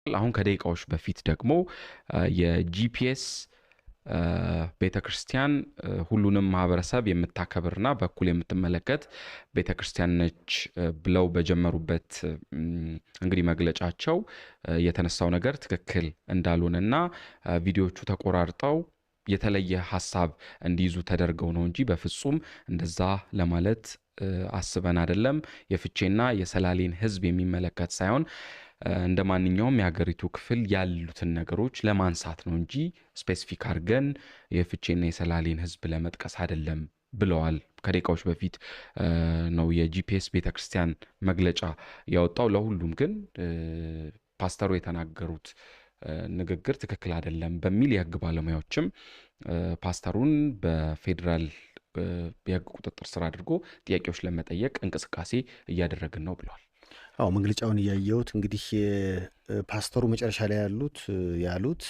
አሁን ከደቂቃዎች በፊት ደግሞ የጂፒኤስ ቤተክርስቲያን ሁሉንም ማህበረሰብ የምታከብርና በኩል የምትመለከት ቤተክርስቲያን ነች ብለው በጀመሩበት እንግዲህ መግለጫቸው የተነሳው ነገር ትክክል እንዳልሆነና ቪዲዮዎቹ ተቆራርጠው የተለየ ሐሳብ እንዲይዙ ተደርገው ነው እንጂ በፍጹም እንደዛ ለማለት አስበን አይደለም። የፍቼና የሰላሌን ህዝብ የሚመለከት ሳይሆን እንደ ማንኛውም የሀገሪቱ ክፍል ያሉትን ነገሮች ለማንሳት ነው እንጂ ስፔሲፊክ አድርገን የፍቼና የሰላሌን ህዝብ ለመጥቀስ አይደለም ብለዋል። ከደቂቃዎች በፊት ነው የጂፒኤስ ቤተክርስቲያን መግለጫ ያወጣው። ለሁሉም ግን ፓስተሩ የተናገሩት ንግግር ትክክል አይደለም በሚል የህግ ባለሙያዎችም ፓስተሩን በፌዴራል የህግ ቁጥጥር ስር አድርጎ ጥያቄዎች ለመጠየቅ እንቅስቃሴ እያደረግን ነው ብለዋል። አዎ መንግለጫውን እያየሁት እንግዲህ ፓስተሩ መጨረሻ ላይ ያሉት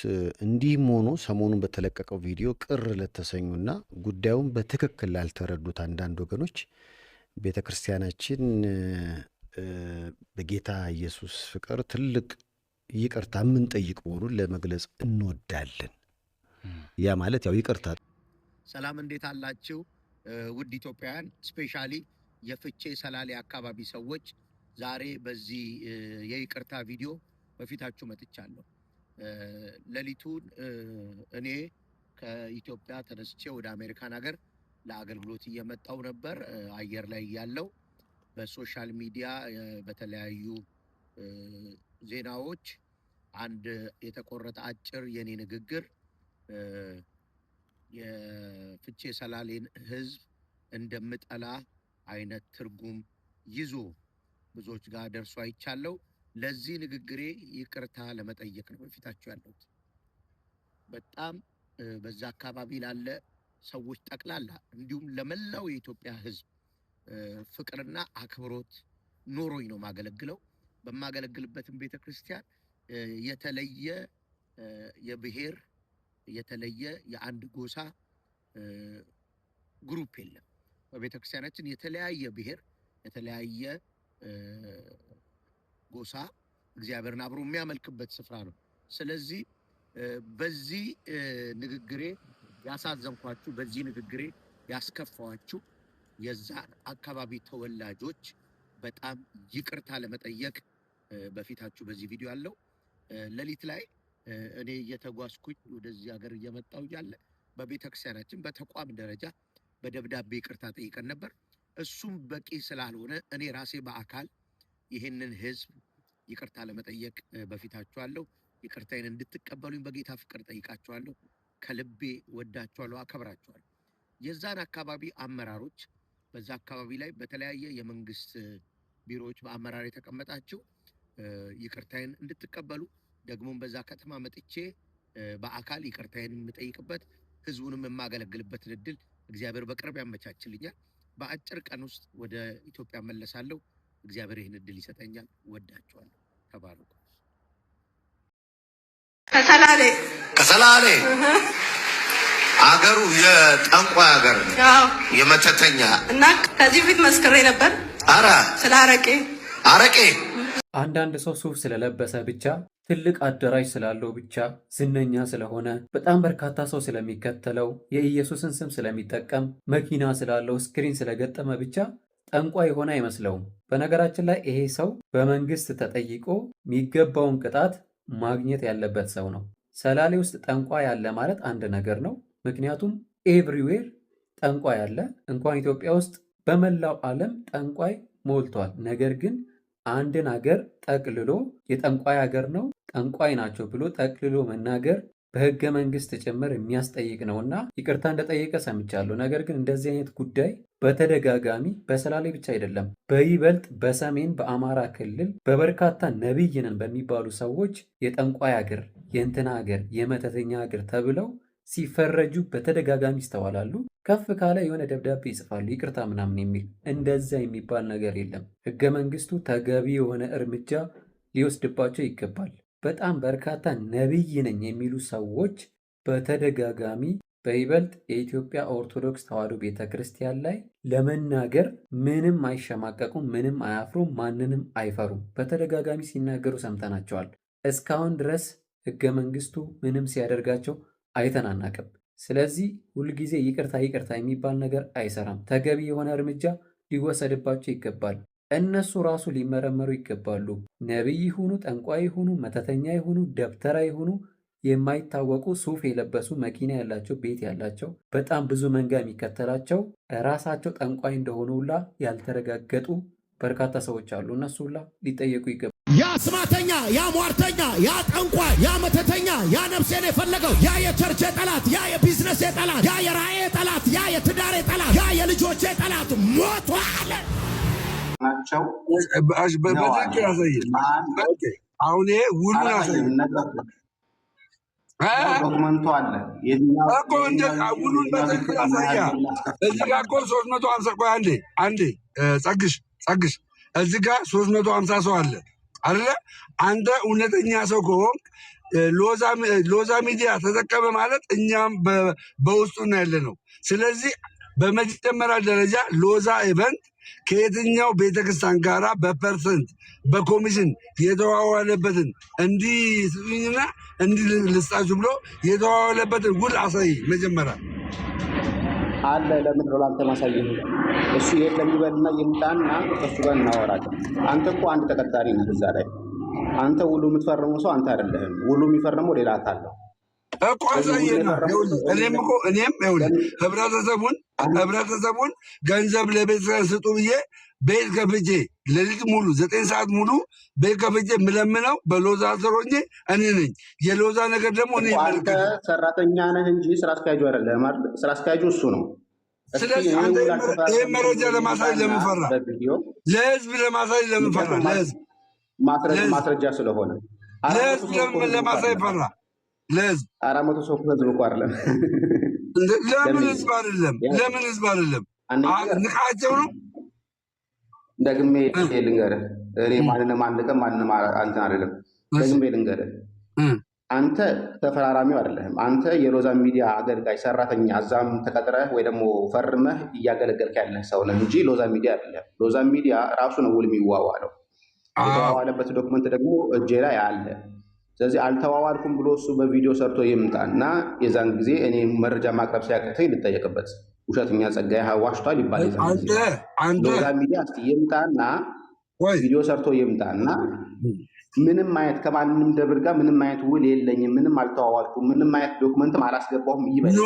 እንዲህም ሆኖ ሰሞኑን በተለቀቀው ቪዲዮ ቅር ለተሰኙና ጉዳዩን በትክክል ላልተረዱት አንዳንድ ወገኖች ቤተ ክርስቲያናችን በጌታ ኢየሱስ ፍቅር ትልቅ ይቅርታ የምንጠይቅ መሆኑን ለመግለጽ እንወዳለን። ያ ማለት ያው ይቅርታ። ሰላም እንዴት አላችሁ ውድ ኢትዮጵያውያን፣ ስፔሻሊ የፍቼ ሰላሌ አካባቢ ሰዎች ዛሬ በዚህ የይቅርታ ቪዲዮ በፊታችሁ መጥቻለሁ። ሌሊቱን እኔ ከኢትዮጵያ ተነስቼ ወደ አሜሪካን ሀገር ለአገልግሎት እየመጣው ነበር። አየር ላይ ያለው በሶሻል ሚዲያ በተለያዩ ዜናዎች አንድ የተቆረጠ አጭር የኔ ንግግር የፍቼ ሰላሌን ህዝብ እንደምጠላ አይነት ትርጉም ይዞ ብዙዎች ጋር ደርሶ አይቻለው። ለዚህ ንግግሬ ይቅርታ ለመጠየቅ ነው በፊታችሁ ያለሁት። በጣም በዛ አካባቢ ላለ ሰዎች ጠቅላላ እንዲሁም ለመላው የኢትዮጵያ ህዝብ ፍቅርና አክብሮት ኖሮኝ ነው ማገለግለው። በማገለግልበትም ቤተክርስቲያን የተለየ የብሔር የተለየ የአንድ ጎሳ ግሩፕ የለም። በቤተክርስቲያናችን የተለያየ ብሔር የተለያየ ጎሳ እግዚአብሔርን አብሮ የሚያመልክበት ስፍራ ነው። ስለዚህ በዚህ ንግግሬ ያሳዘንኳችሁ፣ በዚህ ንግግሬ ያስከፋዋችሁ የዛ አካባቢ ተወላጆች በጣም ይቅርታ ለመጠየቅ በፊታችሁ በዚህ ቪዲዮ ያለው። ሌሊት ላይ እኔ እየተጓዝኩኝ ወደዚህ ሀገር እየመጣሁ እያለ በቤተክርስቲያናችን በተቋም ደረጃ በደብዳቤ ይቅርታ ጠይቀን ነበር። እሱም በቂ ስላልሆነ እኔ ራሴ በአካል ይህንን ህዝብ ይቅርታ ለመጠየቅ በፊታችኋለሁ። ይቅርታዬን እንድትቀበሉኝ በጌታ ፍቅር ጠይቃችኋለሁ። ከልቤ ወዳችኋለሁ፣ አከብራችኋለሁ። የዛን አካባቢ አመራሮች፣ በዛ አካባቢ ላይ በተለያየ የመንግስት ቢሮዎች በአመራር የተቀመጣችሁ ይቅርታዬን እንድትቀበሉ፣ ደግሞም በዛ ከተማ መጥቼ በአካል ይቅርታዬን የምጠይቅበት ህዝቡንም የማገለግልበትን እድል እግዚአብሔር በቅርብ ያመቻችልኛል። በአጭር ቀን ውስጥ ወደ ኢትዮጵያ መለሳለሁ። እግዚአብሔር ይህን እድል ይሰጠኛል። ወዳችኋለሁ። ተባረኩ። ከሰላሌ አገሩ የጠንቋይ ሀገር ነው፣ የመተተኛ እና ከዚህ በፊት መስክሬ ነበር። ስለ አረቄ አንዳንድ ሰው ሱፍ ስለለበሰ ብቻ፣ ትልቅ አዳራሽ ስላለው ብቻ፣ ዝነኛ ስለሆነ፣ በጣም በርካታ ሰው ስለሚከተለው፣ የኢየሱስን ስም ስለሚጠቀም፣ መኪና ስላለው፣ ስክሪን ስለገጠመ ብቻ ጠንቋይ የሆነ አይመስለውም። በነገራችን ላይ ይሄ ሰው በመንግስት ተጠይቆ የሚገባውን ቅጣት ማግኘት ያለበት ሰው ነው። ሰላሌ ውስጥ ጠንቋይ አለ ማለት አንድ ነገር ነው። ምክንያቱም ኤቭሪዌር ጠንቋይ አለ። እንኳን ኢትዮጵያ ውስጥ በመላው ዓለም ጠንቋይ ሞልቷል። ነገር ግን አንድን ሀገር ጠቅልሎ የጠንቋይ ሀገር ነው፣ ጠንቋይ ናቸው ብሎ ጠቅልሎ መናገር በህገ መንግስት ጭምር የሚያስጠይቅ ነውና ይቅርታ እንደጠየቀ ሰምቻለሁ። ነገር ግን እንደዚህ አይነት ጉዳይ በተደጋጋሚ በሰላሌ ብቻ አይደለም፣ በይበልጥ በሰሜን በአማራ ክልል በበርካታ ነቢይ ነን በሚባሉ ሰዎች የጠንቋይ ሀገር፣ የእንትና ሀገር፣ የመተተኛ ሀገር ተብለው ሲፈረጁ በተደጋጋሚ ይስተዋላሉ። ከፍ ካለ የሆነ ደብዳቤ ይጽፋሉ፣ ይቅርታ ምናምን የሚል። እንደዛ የሚባል ነገር የለም። ህገ መንግስቱ ተገቢ የሆነ እርምጃ ሊወስድባቸው ይገባል። በጣም በርካታ ነቢይ ነኝ የሚሉ ሰዎች በተደጋጋሚ በይበልጥ የኢትዮጵያ ኦርቶዶክስ ተዋሕዶ ቤተ ክርስቲያን ላይ ለመናገር ምንም አይሸማቀቁም፣ ምንም አያፍሩም፣ ማንንም አይፈሩም። በተደጋጋሚ ሲናገሩ ሰምተናቸዋል። እስካሁን ድረስ ሕገ መንግሥቱ ምንም ሲያደርጋቸው አይተናናቅም። ስለዚህ ሁልጊዜ ይቅርታ ይቅርታ የሚባል ነገር አይሰራም። ተገቢ የሆነ እርምጃ ሊወሰድባቸው ይገባል። እነሱ ራሱ ሊመረመሩ ይገባሉ። ነቢይ ይሁኑ፣ ጠንቋይ ይሁኑ፣ መተተኛ ይሁኑ፣ ደብተራ ይሁኑ የማይታወቁ ሱፍ የለበሱ መኪና ያላቸው ቤት ያላቸው በጣም ብዙ መንጋ የሚከተላቸው ራሳቸው ጠንቋይ እንደሆኑ ሁላ ያልተረጋገጡ በርካታ ሰዎች አሉ። እነሱ ሁላ ሊጠየቁ ይገባል። ያ አስማተኛ፣ ያ ሟርተኛ፣ ያ ጠንቋይ፣ ያ መተተኛ፣ ያ ነፍሴን የፈለገው፣ ያ የቸርቼ ጠላት፣ ያ የቢዝነስ ጠላት፣ ያ የራእዬ ጠላት፣ ያ የትዳሬ ጠላት፣ ያ የልጆቼ ጠላት ሞቷል ናቸው። በትክክል ያሳየን። አሁን ይሄ ውሉን ያሳየን ዶክመንቱ አለ እኮ ውሉን በትክክል ያሳያ። እዚህ ጋር እኮ 350 ቆይ አንዴ ጸግሽ እዚህ ጋር 350 ሰው አለ አይደለ? አንተ እውነተኛ ሰው ከሆንክ ሎዛ ሚዲያ ተጠቀመ ማለት እኛም በውስጡ ያለ ነው። ስለዚህ በመጀመሪያ ደረጃ ሎዛ ኢቨንት ከየትኛው ቤተክርስቲያን ጋራ በፐርሰንት በኮሚሽን የተዋዋለበትን እንዲህ ልስጣችሁ ብሎ የተዋዋለበትን ውል አሳይ። መጀመሪያ አለ። ለምን ነው ላንተ ማሳየህ? እሱ የለም ይበልና ይምጣና እሱ ጋር እናወራለን። አንተ እኮ አንድ ተቀጣሪ ነህ እዛ ላይ። አንተ ውሉ የምትፈርመው ሰው አንተ አይደለህም። ውሉ የሚፈርመው ሌላ አካል ነው እኮ አሳየና። እኔም ህብረተሰቡን ገንዘብ ለቤተክርስቲያን ስጡ ብዬ ቤት ከፍቼ ሌሊት ሙሉ 9 ሰዓት ሙሉ ቤት ከፍቼ የምለምነው በሎዛ ስሮኜ እኔ ነኝ። የሎዛ ነገር ደግሞ እኔ አንተ ሰራተኛ ነህ እንጂ ስራ አስኪያጁ አይደለም አይደል? ስራ አስኪያጁ እሱ ነው። ስለዚህ አንተ ይሄ መረጃ ለማሳይ ለምን ፈራ? ለህዝብ ለማሳይ ለምን ፈራ? ለህዝብ ማስረጃ ስለሆነ ለህዝብ ለማሳይ ፈራ? ለህዝብ 400 ሰው ህዝብ እኮ አይደለም። ለምን ህዝብ አይደለም? ለምን ህዝብ አይደለም? ንቃቸው ነው። ደግሜ ልንገርህ፣ እኔ ማንንም አንቀም ማንንም አንተን አይደለም። ደግሜ ልንገርህ፣ አንተ ተፈራራሚው አይደለህም። አንተ የሎዛ ሚዲያ አገልጋይ ሰራተኛ፣ እዛም ተቀጥረህ ወይ ደግሞ ፈርመህ እያገለገልክ ያለህ ሰው ነህ እንጂ ሎዛ ሚዲያ አይደለም። ሎዛ ሚዲያ ራሱ ነው ውል የሚዋዋለው። የተዋዋለበት ዶክመንት ደግሞ እጄ ላይ አለ። ስለዚህ አልተዋዋልኩም ብሎ እሱ በቪዲዮ ሰርቶ ይምጣና የዛን ጊዜ እኔ መረጃ ማቅረብ ሲያቅተኝ ልጠየቅበት። ውሸተኛ ጸጋዬ ዋሽቷል ይባል። ሎዛ ሚዲያ እስኪ ይምጣና ቪዲዮ ሰርቶ ይምጣና ምንም አይነት ከማንም ደብር ጋር ምንም አይነት ውል የለኝም፣ ምንም አልተዋዋልኩም፣ ምንም አይነት ዶክመንትም አላስገባሁም ይበል።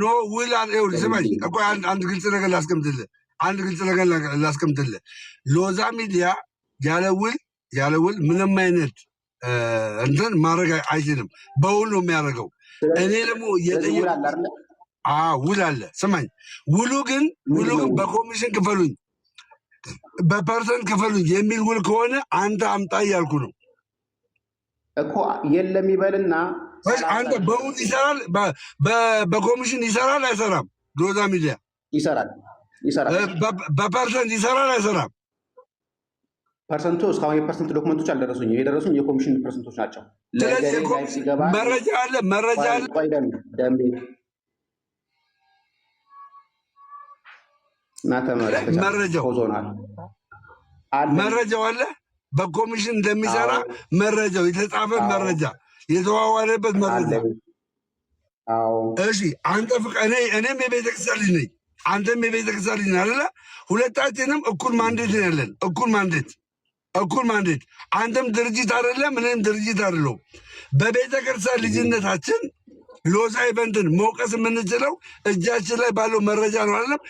ኖ ውል ስማኝ፣ አንድ ግልጽ ነገር ላስቀምጥልህ። ሎዛ ሚዲያ ያለ ውል ምንም አይነት እንትን ማድረግ አይችልም። በውል ነው የሚያደርገው። እኔ ደግሞ ውል አለ። ስማኝ፣ ውሉ ግን በኮሚሽን ክፈሉኝ፣ በፐርሰንት ክፈሉኝ የሚል ውል ከሆነ አንተ አምጣ እያልኩ ነው እኮ። የለም ይበልና አንተ በውል ይሰራል፣ በኮሚሽን ይሰራል አይሰራም? ሎዛ ሚዲያ ይሰራል። በፐርሰንት ይሰራል አይሰራም? ፐርሰንቱ እስካሁን የፐርሰንት ዶክመንቶች አልደረሱኝ። የደረሱኝ የኮሚሽን ፐርሰንቶች ናቸው። መረጃ አለ ደንቤ መረጃው አለ። በኮሚሽን እንደሚሰራ መረጃው የተጻፈ መረጃ፣ የተዋዋለበት መረጃ። እሺ አንተ እኔም የቤተክርስቲያን ልጅ ነኝ፣ አንተም የቤተክርስቲያን ልጅ ነህ አይደለ? ሁለታችንም እኩል ማንዴት ነው ያለን። እኩል ማንዴት። አንተም ድርጅት አይደለም፣ እኔም ድርጅት አይደለሁም። በቤተክርስቲያን ልጅነታችን ሎዛ ኢቨንትን መውቀስ የምንችለው እጃችን ላይ ባለው መረጃ ነው አይደለም?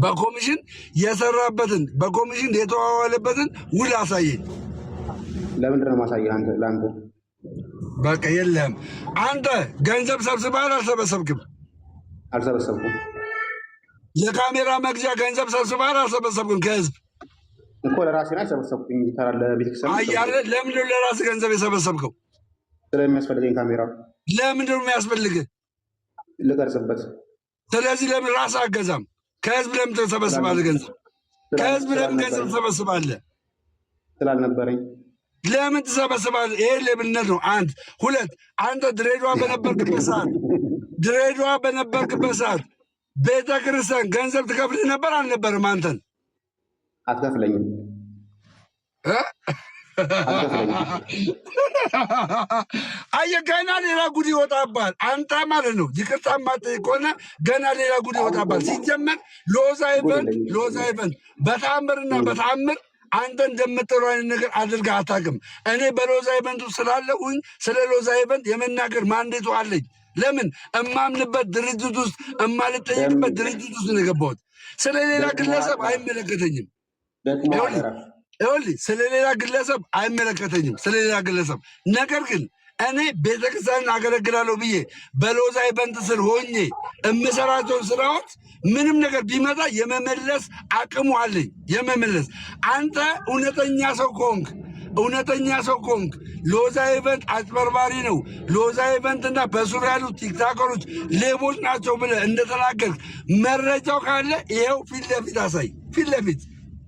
በኮሚሽን የሰራበትን በኮሚሽን የተዋዋለበትን ውል አሳየኝ። ለምንድን ነው ማሳየህ? ለአንተ በቃ የለም። አንተ ገንዘብ ሰብስበሃል አልሰበሰብክም? አልሰበሰብኩም። ለካሜራ መግዣ ገንዘብ ሰብስበሃል አልሰበሰብክም? ከህዝብ እኮ ለራሴ ነው የሰበሰብኩኝ። ለቤተክርስቲያን ለምንድን ነው ለራስህ ገንዘብ የሰበሰብከው? ስለሚያስፈልገኝ ካሜራ። ለምንድን ነው የሚያስፈልግህ? ልቀርጽበት። ስለዚህ ለምን ራስህ አገዛም? ከህዝብ ለምን ተሰበስባለህ ገንዘብ? ከህዝብ ለምን ገንዘብ ተሰበስባለህ? ስላልነበረኝ። ለምን ትሰበስባለህ? ይሄ ሌብነት ነው። አንድ ሁለት፣ አንተ ድሬዳዋ በነበርክበት ሰዓት ቤተ ክርስቲያን ገንዘብ ትከፍልህ ነበር አልነበርም? አንተን አትከፍለኝም። አየህ፣ ገና ሌላ ጉድ ይወጣባል። አንተ ማለት ነው ይቅርታ ማጠይቅ ከሆነ ገና ሌላ ጉድ ይወጣባል። ሲጀመር ሎዛ ኢቨንት በተአምርና በተአምር አንተ እንደምትለው አይነት ነገር አድርገህ አታውቅም። እኔ በሎዛ ኢቨንቱ ስላለሁኝ ስለ ሎዛ ኢቨንት የመናገር ማንዴቱ አለኝ። ለምን እማምንበት ድርጅት ውስጥ እማልጠየቅበት ድርጅት ውስጥ ነው የገባሁት። ስለሌላ ግለሰብ አይመለከተኝም። ይኸውልህ ስለሌላ ግለሰብ አይመለከተኝም፣ ስለሌላ ግለሰብ። ነገር ግን እኔ ቤተክርስቲያንን አገለግላለሁ ብዬ በሎዛ ኢቨንት ስር ሆኜ የምሰራቸውን ስራዎች ምንም ነገር ቢመጣ የመመለስ አቅሙ አለኝ። የመመለስ አንተ እውነተኛ ሰው ከሆንክ ሎዛ ኢቨንት አጭበርባሪ ነው፣ ሎዛ ኢቨንት እና በዙሪያ ያሉ ቲክታከሮች ሌቦች ናቸው ብለህ እንደተናገርክ መረጃው ካለ ይኸው ፊት ለፊት አሳይ። ፊት ለፊት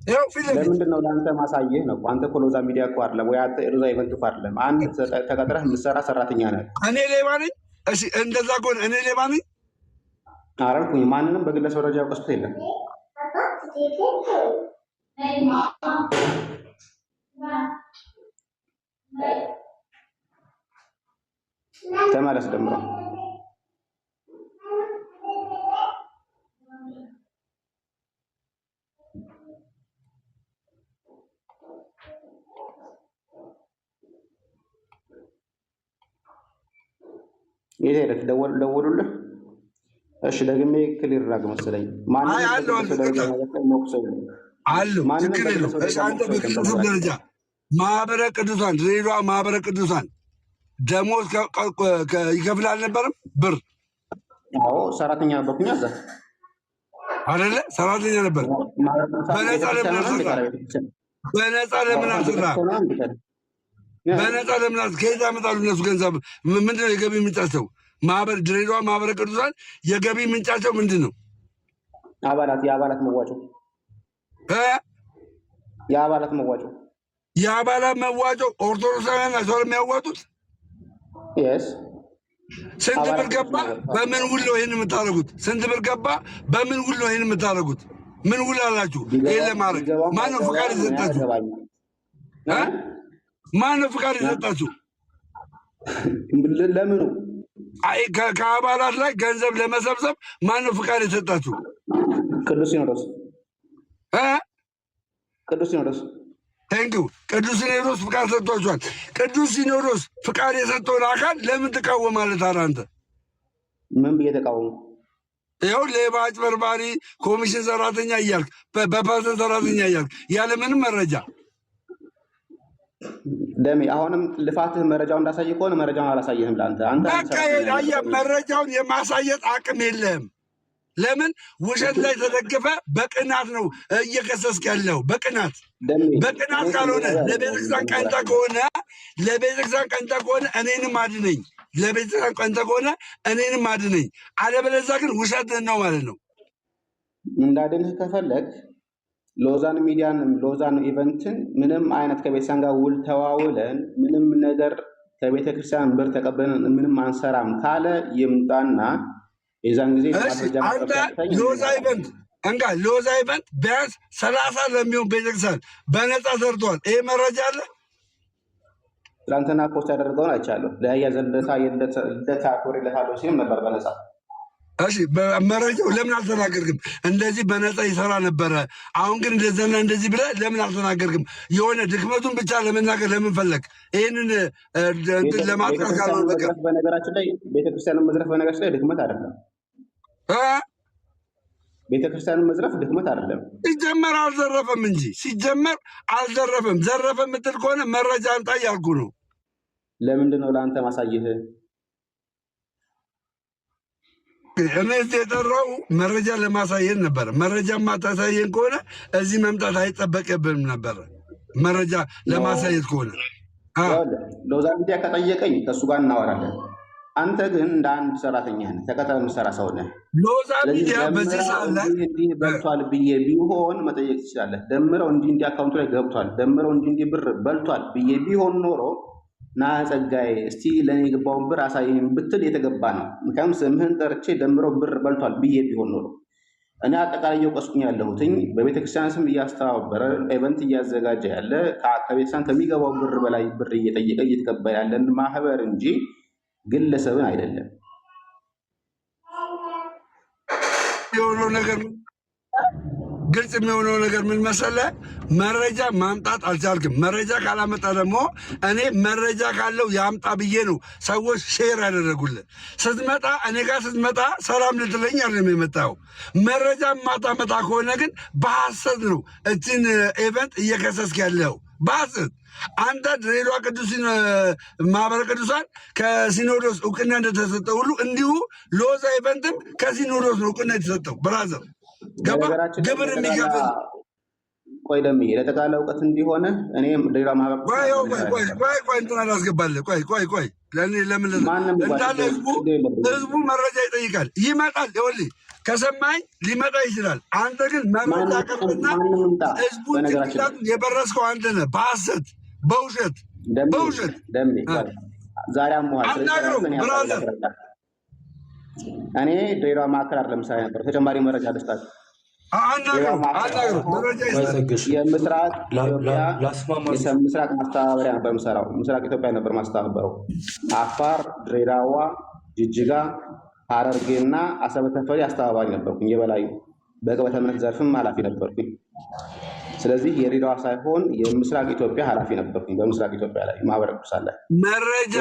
ለምንድን ነው ለአንተ ማሳየህ ነው? አንተ እኮ ሎዛ ሚዲያ እኮ አይደለም ወይ አንተ ሎዛ ኢቨንት እኮ አይደለም። አንድ ተቀጥረህ የምትሰራ ሰራተኛ ነህ። እኔ ሌባ ነኝ? እሺ እንደዛ ከሆነ እኔ ሌባ ነኝ አላልኩኝ። ማንንም በግለሰብ ደረጃ ያውቀስኩት የለም። ተመለስ ደምሮ የት ሄደህ ደወሉልህ? እሺ ደግሜ ክሊር ራግ መሰለኝ አሉ ችግር የለው። አንተ በግለሰብ ደረጃ ማህበረ ቅዱሳን ድሬዳዋ ማህበረ ቅዱሳን ደሞዝ ይከፍል አልነበረም? ብር ሰራተኛ ነበርኩኝ እዛ አይደለ? ሰራተኛ ነበር። በነፃ ለምን አሰራ? በነፃ ለምን ከየት ያመጣሉ እነሱ ገንዘብ? ምንድነው የገቢ ምንጫቸው? ድሬዳዋ ማህበረ ቅዱሳን የገቢ ምንጫቸው ምንድን ነው? የአባላት መዋጮ ኦርቶዶክሳውያን ናቸው የሚያዋጡት። ስንት ብር ገባ? በምን ውል ነው ይህን የምታደርጉት? ስንት ብር ገባ? በምን ውል ነው ይህን የምታደርጉት? ምን ውል አላችሁ ይህን ለማድረግ? ማነው ፍቃድ የሰጣችሁ? ማነው ፍቃድ የሰጣችሁ? ለምኑ? ከአባላት ላይ ገንዘብ ለመሰብሰብ ማነው ፍቃድ የሰጣችሁ? ቅዱስ ሲኖዶስ። ቴንኪው። ቅዱስ ሲኖዶስ ፍቃድ ሰጥቷችኋል። ቅዱስ ሲኖዶስ ፍቃድ የሰጠውን አካል ለምን ትቃወማለህ ታዲያ አንተ? ምን ብዬ ተቃወሙ? ይኸው ሌባ፣ አጭበርባሪ፣ ኮሚሽን ሰራተኛ እያልክ በፐርሰንት ሰራተኛ እያልክ ያለምንም መረጃ ደሜ አሁንም ልፋትህ መረጃውን እንዳሳየ ከሆነ መረጃውን አላሳየህም። ለአንተ መረጃውን የማሳየት አቅም የለህም። ለምን ለምን ላይ ተደግፈ በቅናት ነው እየከሰስክ ያለው? በቅናት ካልሆነ ለቤተክርስቲያን ቀንተ ከሆነ እኔንም አድነኝ፣ ለቤተክርስቲያን ቀንተ ከሆነ እኔንም አድነኝ። አለበለዚያ ግን ውሸትህን ነው ማለት ነው። እንዳድንህ ከፈለግ ሎዛን ሚዲያን ሎዛን ኢቨንትን ምንም አይነት ከቤተክርስቲያን ጋር ውል ተዋውለን ምንም ነገር ከቤተክርስቲያን ብር ተቀበለን ምንም አንሰራም ካለ ይምጣና የዛን ጊዜ አንተ ሎዛ ኢቨንት ቢያንስ 30 ለሚሆን ቤተክርስቲያን በነፃ ሰርተዋል። ይሄ መረጃ አለ። ትናንትና ፖስት ያደረገውን አይቻለሁ። ለያ ዘልደታ የልደታ አክብሬለታለሁ ሲል ነበር በነፃ። እሺ መረጃው ለምን አልተናገርክም? እንደዚህ በነፃ ይሰራ ነበረ፣ አሁን ግን እንደዚያና እንደዚህ ብለህ ለምን አልተናገርክም? የሆነ ድክመቱን ብቻ ለመናገር ለምን ፈለግ? ይህንን ለማጥቃት ካልሆነ በቀር በነገራችን ላይ ቤተክርስቲያንን መዝረፍ በነገራችን ላይ ድክመት አይደለም። ቤተክርስቲያንን መዝረፍ ድክመት አይደለም። ሲጀመር አልዘረፈም እንጂ ሲጀመር አልዘረፈም። ዘረፈ የምትል ከሆነ መረጃ አንጣ እያልኩ ነው። ለምንድን ነው ለአንተ ማሳየህ? እኔ የጠራው መረጃ ለማሳየን ነበረ። መረጃ ማታሳየን ከሆነ እዚህ መምጣት አይጠበቅብንም ነበረ። መረጃ ለማሳየት ከሆነ ሎዛ ሚዲያ ከጠየቀኝ ከእሱ ጋር እናወራለን። አንተ ግን እንደ አንድ ሰራተኛ ነህ፣ ተቀጥረህ የምትሰራ ሰው ነህ። ሎዛ ሚዲያ በዚህ ደምረው ሰዓት ላይ እንዲህ በልቷል ብዬ ቢሆን መጠየቅ ትችላለህ። ደምረው እንዲህ አካውንቱ ላይ ገብቷል፣ ደምረው እንዲህ ብር በልቷል ብዬ ቢሆን ኖሮ ና ጸጋዬ እስቲ ለእኔ የገባውን ብር አሳየኝ ብትል የተገባ ነው። ምክንያቱም ስምህን ጠርቼ ደምረው ብር በልቷል ብዬ ቢሆን ኖሮ እኔ አጠቃላይ እየወቀስኩኝ ያለሁትኝ በቤተክርስቲያን ስም እያስተባበረ ኤቨንት እያዘጋጀ ያለ ከቤተክርስቲያን ከሚገባው ብር በላይ ብር እየጠየቀ እየተቀበለ ያለን ማህበር እንጂ ግለሰብን አይደለም። የሆነው ነገር ግልጽ የሚሆነው ነገር ምን መሰለህ? መረጃ ማምጣት አልቻልክም። መረጃ ካላመጣ ደግሞ እኔ መረጃ ካለው ያምጣ ብዬ ነው ሰዎች ሼር ያደረጉልህ። ስትመጣ እኔ ጋር ስትመጣ ሰላም ልትለኝ አይደለም የመጣው። መረጃ ማታመጣ ከሆነ ግን በሐሰት ነው እችን ኤቨንት እየከሰስክ ያለው በሐሰት። አንተ ድሬዳዋ ቅዱስ ማህበረ ቅዱሳን ከሲኖዶስ እውቅና እንደተሰጠ ሁሉ እንዲሁ ሎዛ ኤቨንትም ከሲኖዶስ ነው እውቅና የተሰጠው። ብራዘር ገባ ግብር የሚከፍል ቆይ ደምዬ ለጠቅላላ እውቀት እንዲሆነ እኔ ድሬዳዋ ማህበረ ቆይ እንትን አላስገባልህ። ቆይ ለምን እንዳለ ህዝቡ መረጃ ይጠይቃል፣ ይመጣል። ይኸውልህ ከሰማኝ ሊመጣ ይችላል። አንተ ግን መረጃ ቀርብና ህዝቡ ጭንቅላቱን የበረስከው አንተ ነህ። በሐሰት በውሸት ዛሬ አሞሃል። አናግረው ብራዘር። እኔ ድሬዳዋ ማዕከል አይደለም ምሳሌ ነበር። ተጨማሪ መረጃ ልስጣችሁ። የምስራቅ ማስተባበሪያ ነበር የምሰራው። ምስራቅ ኢትዮጵያ ነበር ማስተባበረው። አፋር፣ ድሬዳዋ፣ ጅጅጋ፣ ሐረርጌና አሰበ ተፈሪ አስተባባሪ ነበርኩኝ። የበላይ በቅበተ እምነት ዘርፍም ኃላፊ ነበርኩኝ። ስለዚህ የድሬዳዋ ሳይሆን የምስራቅ ኢትዮጵያ ኃላፊ ነበርኩኝ። በምስራቅ ኢትዮጵያ ላይ ማህበረ ቅዱሳን ላይ መረጃ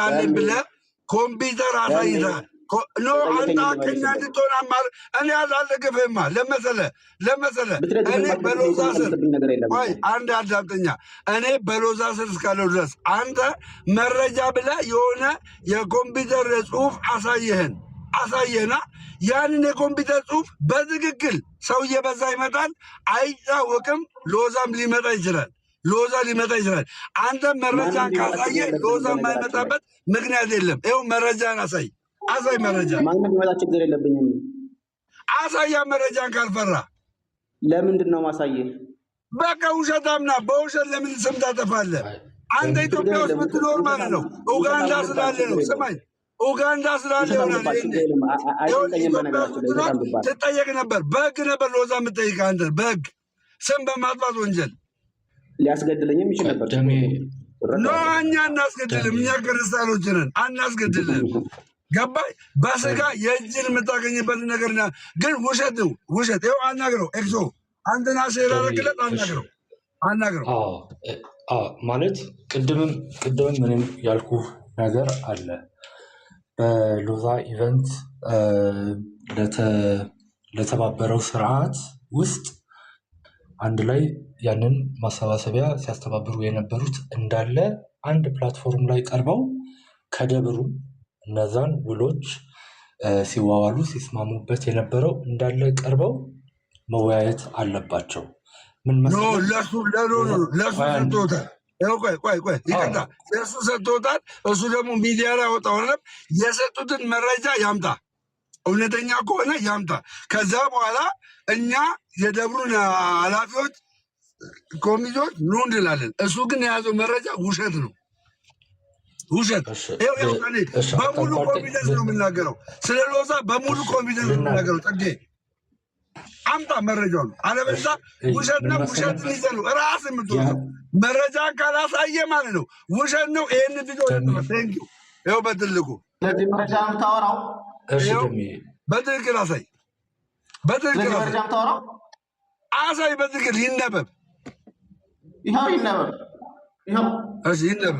አለኝ ብለህ ኮምፒውተር አሳይተሃል። ኖ አንተ አከኛ እንድትሆን እኔ አልደግፍህማ። ለመሰለ እኔ በሎዛ ስር አንድ አዳምጠኛ። እኔ በሎዛ ስር እስካለው ድረስ አንተ መረጃ ብለህ የሆነ የኮምፒውተር ጽሁፍ አሳየህና ያንን የኮምፒውተር ጽሁፍ በትክክል ሰው እየበዛ ይመጣል፣ አይታወቅም። ሎዛም ሊመጣ ይችላል። አንተ መረጃን ካሳየ ሎዛ የማይመጣበት ምክንያት የለም። ይኸው መረጃን አሳይ መረጃ ማንም ይመጣ ችግር የለብኝም። አሳያ መረጃን ካልፈራ ለምንድን ነው ማሳየህ? በቃ ውሸታምና በውሸት ለምን ስም ታጠፋለህ? አንተ ኢትዮጵያ ውስጥ ብትኖር ማለት ነው ኡጋንዳ ስላለ ነው። ስማኝ ኡጋንዳ ስላለ ይሆናል ትጠየቅ ነበር። በህግ ነበር ሎዛ የምጠይቅ አንተ በህግ ስም በማጥፋት ወንጀል ሊያስገድለኝም ይችል ነበር። ኖ እኛ አናስገድልም። እኛ ክርስቲያኖች ነን፣ አናስገድልም። ገባይ በስጋ የእጅን የምታገኝበት ነገር ግን ውሸት ነው። ውሸት ይኸው አናግረው። ኤክሶ አንተና ሴራ ረክለት አናግረው ማለት ቅድምም ምንም ያልኩ ነገር አለ። በሎዛ ኢቨንት ለተባበረው ስርዓት ውስጥ አንድ ላይ ያንን ማሰባሰቢያ ሲያስተባብሩ የነበሩት እንዳለ አንድ ፕላትፎርም ላይ ቀርበው ከደብሩ እነዛን ውሎች ሲዋዋሉ ሲስማሙበት የነበረው እንዳለ ቀርበው መወያየት አለባቸው። ምን ለሱ ሰጥቶታል። ይቅርታ ለሱ ሰጥቶታል። እሱ ደግሞ ሚዲያ ላይ ወጣው። የሰጡትን መረጃ ያምጣ፣ እውነተኛ ከሆነ ያምጣ። ከዛ በኋላ እኛ የደብሩን ኃላፊዎች ኮሚቴዎች ኑ እንላለን። እሱ ግን የያዘው መረጃ ውሸት ነው። ውሸት በሙሉ ኮንፊደንስ ነው የምናገረው። ስለ ሎዛ በሙሉ ኮንፊደንስ ነው የምናገረው። ጠጌ አምጣ መረጃውን፣ አለበለዚያ ውሸት ነው። ውሸትን ይዘህ ነው ራስ የምትወስደው። መረጃን ካላሳየ ማለት ነው ውሸት ነው። ይህን ቪዲዮ ቴንኪው። ይኸው በትልቁ ስለዚህ መረጃ የምታወራው በትክክል አሳይ። በትክክል አሳይ። በትክክል ይነበብ። ይነበብ።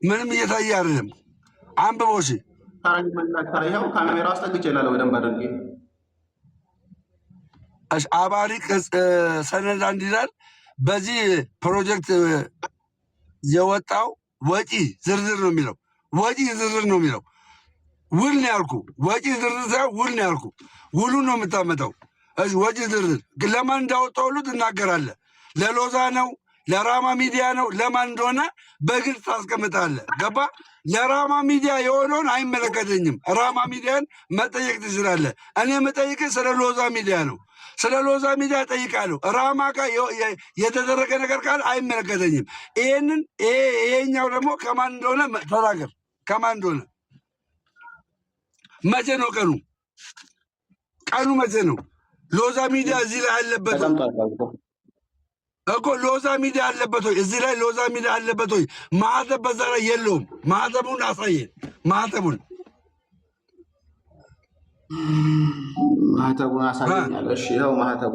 ምንም እየታየ አይደለም። አንብበው። እሺ ይኸው ካሜራ ውስጥ ጠግቼ እላለሁ በደንብ አድርጌ። አባሪ ሰነድ አንድ ይላል። በዚህ ፕሮጀክት የወጣው ወጪ ዝርዝር ነው የሚለው። ወጪ ዝርዝር ነው የሚለው። ውል ነው ያልኩ። ወጪ ዝርዝር ሳይሆን ውል ነው ያልኩ። ውሉን ነው የምታመጣው። ወጪ ዝርዝር ለማን እንዳወጣው ሁሉ ትናገራለህ። ለሎዛ ነው ለራማ ሚዲያ ነው ለማን እንደሆነ በግልጽ ታስቀምጣለህ። ገባ? ለራማ ሚዲያ የሆነውን አይመለከተኝም። ራማ ሚዲያን መጠየቅ ትችላለህ። እኔ የምጠይቅህ ስለ ሎዛ ሚዲያ ነው። ስለ ሎዛ ሚዲያ ጠይቃለሁ። ራማ ጋር የተደረገ ነገር ካለ አይመለከተኝም። ይሄኛው ደግሞ ከማን እንደሆነ ተናገር። ከማን እንደሆነ መቼ ነው ቀኑ? ቀኑ መቼ ነው? ሎዛ ሚዲያ እዚህ ላይ አለበት እኮ ሎዛ ሚዲያ አለበት ወይ? እዚህ ላይ ሎዛ ሚዲያ አለበት ወይ? ማህተብ በዛ ላይ የለውም። ማህተቡን አሳየን። ማህተቡን አሳየኛል። እሺ ይኸው ማህተቡ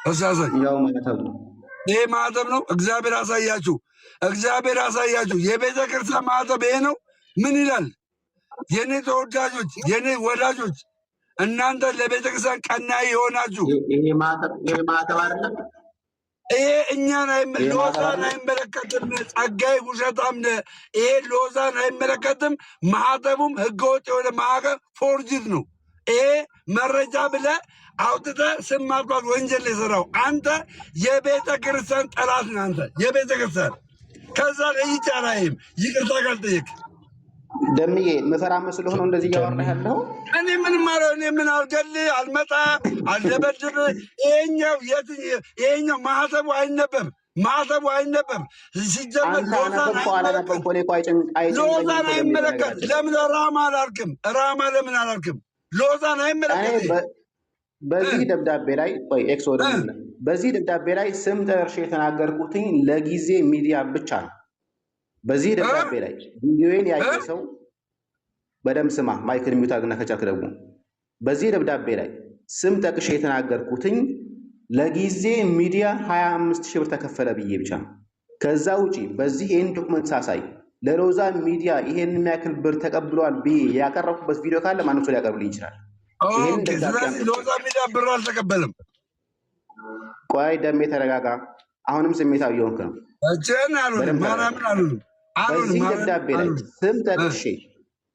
እሳሳይ ይኸው ማህተቡ ይሄ ማህተብ ነው። እግዚአብሔር አሳያችሁ። እግዚአብሔር አሳያችሁ። የቤተ ክርስቲያን ማህተብ ይሄ ነው። ምን ይላል? የኔ ተወዳጆች፣ የኔ ወዳጆች እናንተ ለቤተ ክርስቲያን ቀናኢ የሆናችሁ ይሄ ማህተብ አይደለም። ይሄ እኛን ሎዛን አይመለከትም። ጸጋዬ ውሸታም ነህ። ይሄ ሎዛን አይመለከትም። ማህተቡም ህገወጥ የሆነ ማህተብ ፎርጅድ ነው። ይሄ መረጃ ብለህ አውጥተህ ስም ማጥፋት ወንጀል የሰራው አንተ የቤተ ክርስቲያን ጠላት ነህ። አንተ የቤተ ክርስቲያን ከዛ ለይቻ ላይም ይቅርታ ካልጠየቅ ደምዬ መፈራ መስሎ ሆኖ እንደዚህ እያወራህ ያለው እኔ ምን ማለት እኔ ምን አልገልህ አልመጣ አልደበድብ። ይሄኛው ማህተቡ አይነበብ። ማህተቡ አይነበብ። ሲጀመር ሎዛን አይመለከት። ለምን ራማ አላልክም? ራማ ለምን አላልክም? ሎዛን አይመለከት። በዚህ ደብዳቤ ላይ ኤክስ ወደ በዚህ ደብዳቤ ላይ ስም ጠርሼ የተናገርኩትኝ ለጊዜ ሚዲያ ብቻ ነው። በዚህ ደብዳቤ ላይ ቪዲዮን ያየ ሰው በደም ስማ። ማይክል ሚዩት አድርግና ከቻልክ ደግሞ በዚህ ደብዳቤ ላይ ስም ጠቅሼ የተናገርኩትኝ ለጊዜ ሚዲያ 25,000 ብር ተከፈለ ብዬ ብቻ ነው። ከዛ ውጪ በዚህ ይህን ዶክመንት ሳሳይ ለሎዛ ሚዲያ ይሄን የሚያክል ብር ተቀብሏል ብዬ ያቀረብኩበት ቪዲዮ ካለ ማንም ሰው ሊያቀርብልኝ ይችላል። ሎዛ ሚዲያ ብር አልተቀበልም። ቆይ ደሜ ተረጋጋ። አሁንም ስሜታዊ የሆንክ ነው። በዚህ ደብዳቤ ላይ ስም ጠቅሼ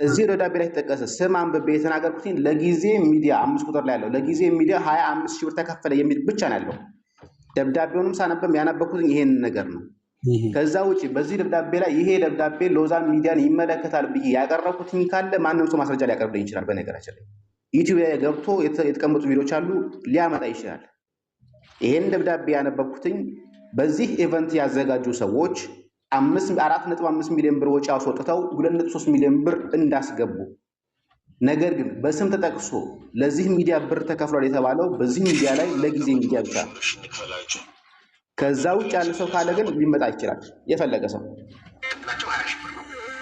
እዚህ ደብዳቤ ላይ ተጠቀሰ ስም አንብቤ የተናገርኩትኝ ለጊዜ ሚዲያ 5 ቁጥር ላይ ያለው ለጊዜ ሚዲያ 25,000 ብር ተከፈለ የሚል ብቻ ነው ያለው። ደብዳቤውንም ሳነበም ያነበብኩትኝ ይሄን ነገር ነው። ከዛ ውጪ በዚህ ደብዳቤ ላይ ይሄ ደብዳቤ ሎዛ ሚዲያን ይመለከታል ብዬ ያቀረብኩትኝ ካለ ማንም ሰው ማስረጃ ሊያቀርብልኝ ይችላል። በነገራችን ላይ ዩቲዩብ ላይ ገብቶ የተቀመጡ ቪዲዮዎች አሉ፣ ሊያመጣ ይችላል። ይሄን ደብዳቤ ያነበብኩትኝ በዚህ ኢቨንት ያዘጋጁ ሰዎች 4.5 ሚሊዮን ብር ወጪ አስወጥተው 2.3 ሚሊዮን ብር እንዳስገቡ፣ ነገር ግን በስም ተጠቅሶ ለዚህ ሚዲያ ብር ተከፍሏል የተባለው በዚህ ሚዲያ ላይ ለጊዜ ሚዲያ ብቻ። ከዛ ውጭ ያለ ሰው ካለ ግን ሊመጣ ይችላል፣ የፈለገ ሰው።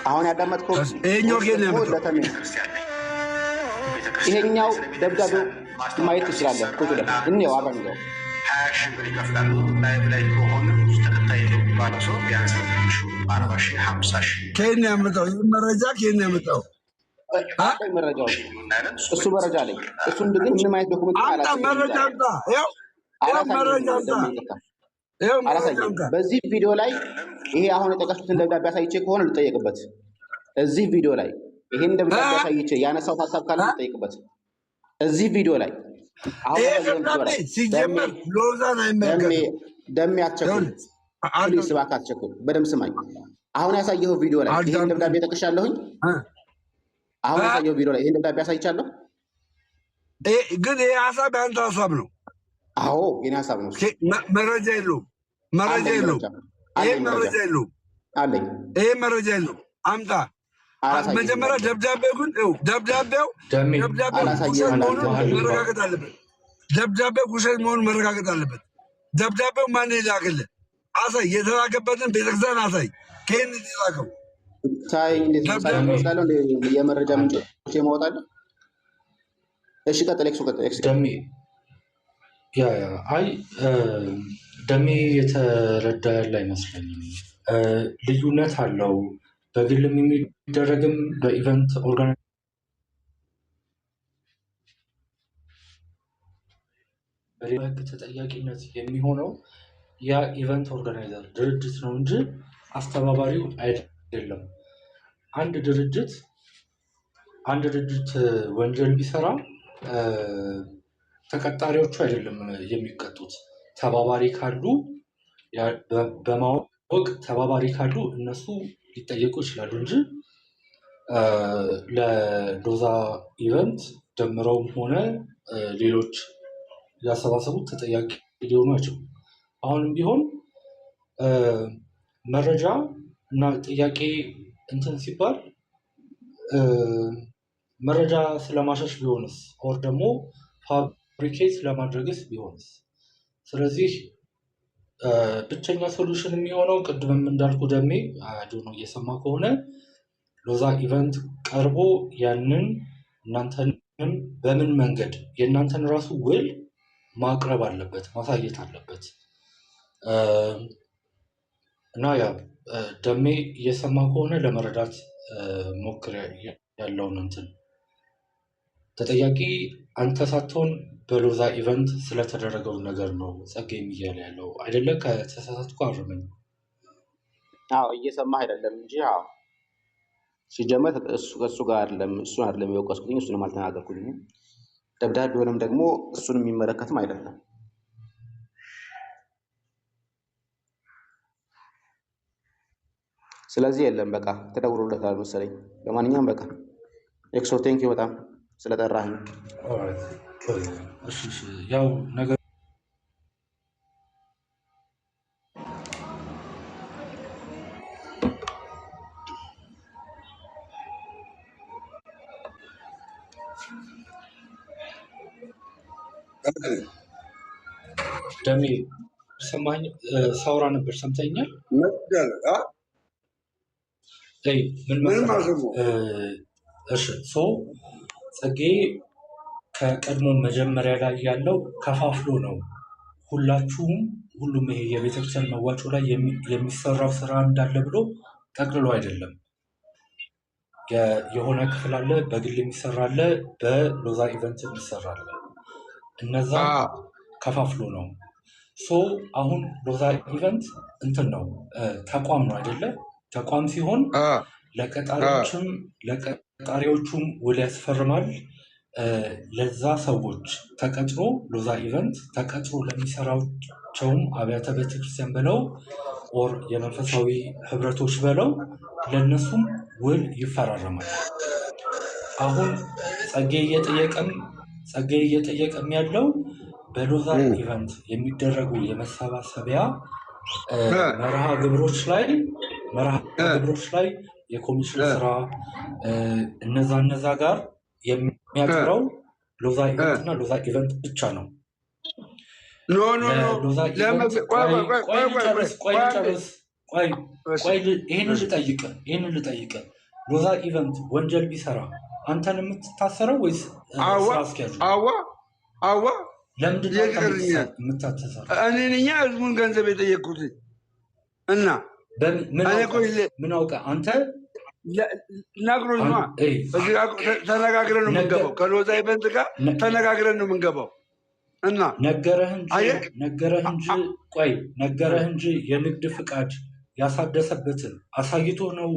አሁን ያዳመጥከው ይሄኛው ደብዳቤው ማየት ትችላለህ። ቁጭ ብለህ እንየው አብረን ነው 20,000 ብር ይከፍላሉ። ላይቭ ላይ ከሆነ ውስጥ ተከታይ ነው ባለው ሰው ቢያንስ 40,000 50,000 ከየት ነው ያመጣው? ይህ መረጃ ከየት ነው ያመጣው? መረጃው እሱ መረጃ ላይ እሱን ግን ምንም አይነት ዶክመንት አላሳየም። በዚህ ቪዲዮ ላይ ይሄ አሁን የጠቀስኩትን ደብዳቤ አሳይቼ ከሆነ ልጠየቅበት። እዚህ ቪዲዮ ላይ ይሄን ደብዳቤ አሳይቼ ያነሳሁት ሀሳብ ካለ ልጠየቅበት። እዚህ ቪዲዮ ላይ ደሜ አትቸኩል፣ ፕሊስ እባክህ አትቸኩል። በደምብ ስማኝ። አሁን ያሳየኸው ቪዲዮ ላይ ይሄን ደብዳቤ ጠቅሻለሁኝ። አሁን ያሳየኸው ቪዲዮ ላይ ይሄን ደብዳቤ አሳይቻለሁ። ግን ይሄ ሀሳብ የአንተ ሀሳብ ነው። አዎ የኔ ሀሳብ ነው። መረጃ የለውም። መረጃ የለውም። ይሄ መረጃ የለውም አለኝ። ይሄ መረጃ የለውም። አምጣ መጀመሪያ ደብዳቤው ግን ደብዳቤው ውሸት መሆኑን መረጋገጥ አለበት። ደብዳቤው ውሸት መሆኑን መረጋገጥ አለበት። ደብዳቤው ማን ይላክልህ? አሳይ። የተላከበትን ቤተክርስቲያን አሳይ። ከይህን የተላከው ታይ እንዴት የመረጃ ምንጮች ማወጣለህ? እሺ ቀጥል። ደሜ የተረዳ ያለ አይመስለኝም። ልዩነት አለው። በግልም የሚደረግም በኢቨንት ኦርጋናይዝ በሌላ ሕግ ተጠያቂነት የሚሆነው ያ ኢቨንት ኦርጋናይዘር ድርጅት ነው እንጂ አስተባባሪው አይደለም። አንድ ድርጅት ወንጀል ቢሰራ ተቀጣሪዎቹ አይደለም የሚቀጡት። ተባባሪ ካሉ በማወቅ ተባባሪ ካሉ እነሱ ሊጠየቁ ይችላሉ እንጂ ለሎዛ ኢቨንት ደምረውም ሆነ ሌሎች ያሰባሰቡት ተጠያቂ ሊሆኑ አይችሉም። አሁንም ቢሆን መረጃ እና ጥያቄ እንትን ሲባል መረጃ ስለማሸሽ ቢሆንስ ኦር ደግሞ ፋብሪኬት ለማድረግስ ቢሆንስ? ስለዚህ ብቸኛ ሶሉሽን የሚሆነው ቅድምም እንዳልኩ ደሜ ነው እየሰማ ከሆነ ሎዛ ኢቨንት ቀርቦ ያንን እናንተንም በምን መንገድ የእናንተን ራሱ ውል ማቅረብ አለበት፣ ማሳየት አለበት እና ያ ደሜ እየሰማ ከሆነ ለመረዳት ሞክር ያለውን እንትን ተጠያቂ አንተ ሳትሆን በሎዛ ኢቨንት ስለተደረገው ነገር ነው ጸጋዬ እያለ ያለው አይደለ? ከተሳሳትኩ አርመኝ። እየሰማህ አይደለም እንጂ ሲጀመር እሱ ጋር አይደለም፣ እሱን አይደለም የወቀስኩኝ፣ እሱንም አልተናገርኩኝም። ደብዳቤውንም ደግሞ እሱን የሚመለከትም አይደለም። ስለዚህ የለም በቃ ተደውሎለታል መሰለኝ። ለማንኛውም በቃ ኤክሶ ቴንኪው በጣም ስለጠራኸኝ። ያው ነገር ደሜ ሰማኝ ሳውራ ነበር ሰምተኛል። ምን ጸጋዬ ከቀድሞ መጀመሪያ ላይ ያለው ከፋፍሎ ነው። ሁሉም ይሄ የቤተክርስቲያን መዋጮ ላይ የሚሰራው ስራ እንዳለ ብሎ ጠቅልሎ አይደለም። የሆነ ክፍል አለ፣ በግል የሚሰራ አለ፣ በሎዛ ኢቨንት የሚሰራ አለ። እነዛ ከፋፍሎ ነው። አሁን ሎዛ ኢቨንት እንትን ነው፣ ተቋም ነው አይደለ? ተቋም ሲሆን ለቀጣሪዎቹም ውል ያስፈርማል። ለዛ ሰዎች ተቀጥሮ ሎዛ ኢቨንት ተቀጥሮ ለሚሰራቸውም አብያተ ቤተክርስቲያን በለው ኦር የመንፈሳዊ ህብረቶች በለው ለእነሱም ውል ይፈራረማል። አሁን ጸጋዬ እየጠየቀም ያለው በሎዛ ኢቨንት የሚደረጉ የመሰባሰቢያ መርሃ ግብሮች ላይ የኮሚሽን ስራ እነዛ ጋር የሚያቀረው ሎዛ ኢቨንት እና ሎዛ ኢቨንት ብቻ ነው። ይህንን ልጠይቅ። ሎዛ ኢቨንት ወንጀል ቢሰራ አንተን የምትታሰረው ወይስ ስራ አስኪያጁ? ለምንድን ነው የምታተሰረው? እኔ ህዝቡን ገንዘብ የጠየቅኩት እና ምን አውቀህ አንተ ነግሮኝ ተነጋግረን ነው የምንገባው። ከሎዛ ኢቨንት ጋር ተነጋግረን ነው የምንገባው እና ነገረህ እንጂ የንግድ ፍቃድ ያሳደሰበትን አሳይቶ ነው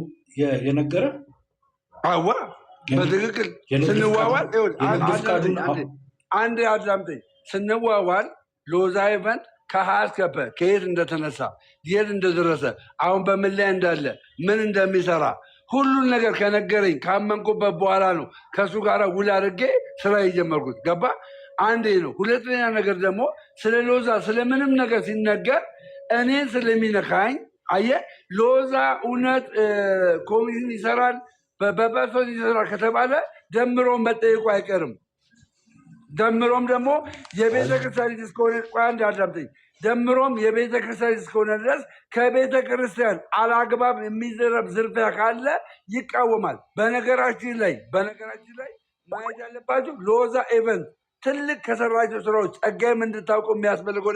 የነገረህ? በትክክል ስንዋዋል አንድ አዳምጠኝ። ስንዋዋል ሎዛ ኢቨንት ከሀስከፈ ከየት እንደተነሳ የት እንደደረሰ አሁን በምን ላይ እንዳለ ምን እንደሚሰራ ሁሉን ነገር ከነገረኝ ካመንኩበት በኋላ ነው ከእሱ ጋር ውል አድርጌ ስራ የጀመርኩት። ገባ? አንዴ ነው። ሁለተኛ ነገር ደግሞ ስለ ሎዛ ስለምንም ነገር ሲነገር እኔን ስለሚነካኝ አየህ፣ ሎዛ እውነት ኮሚሽን ይሰራል በፐርሶን ይሰራል ከተባለ ደምሮ መጠየቁ አይቀርም። ደምሮም ደግሞ የቤተክርስቲያን እስከሆነ አንድ አዳምጠኝ። ደምሮም የቤተክርስቲያን እስከሆነ ድረስ ከቤተ ክርስቲያን አላግባብ የሚዘረብ ዝርፊያ ካለ ይቃወማል። በነገራችን ላይ ማየት ያለባቸው ሎዛ ኢቨንት ትልቅ ከሰራቸው ስራዎች ጸጋዬም እንድታውቀው የሚያስፈልገው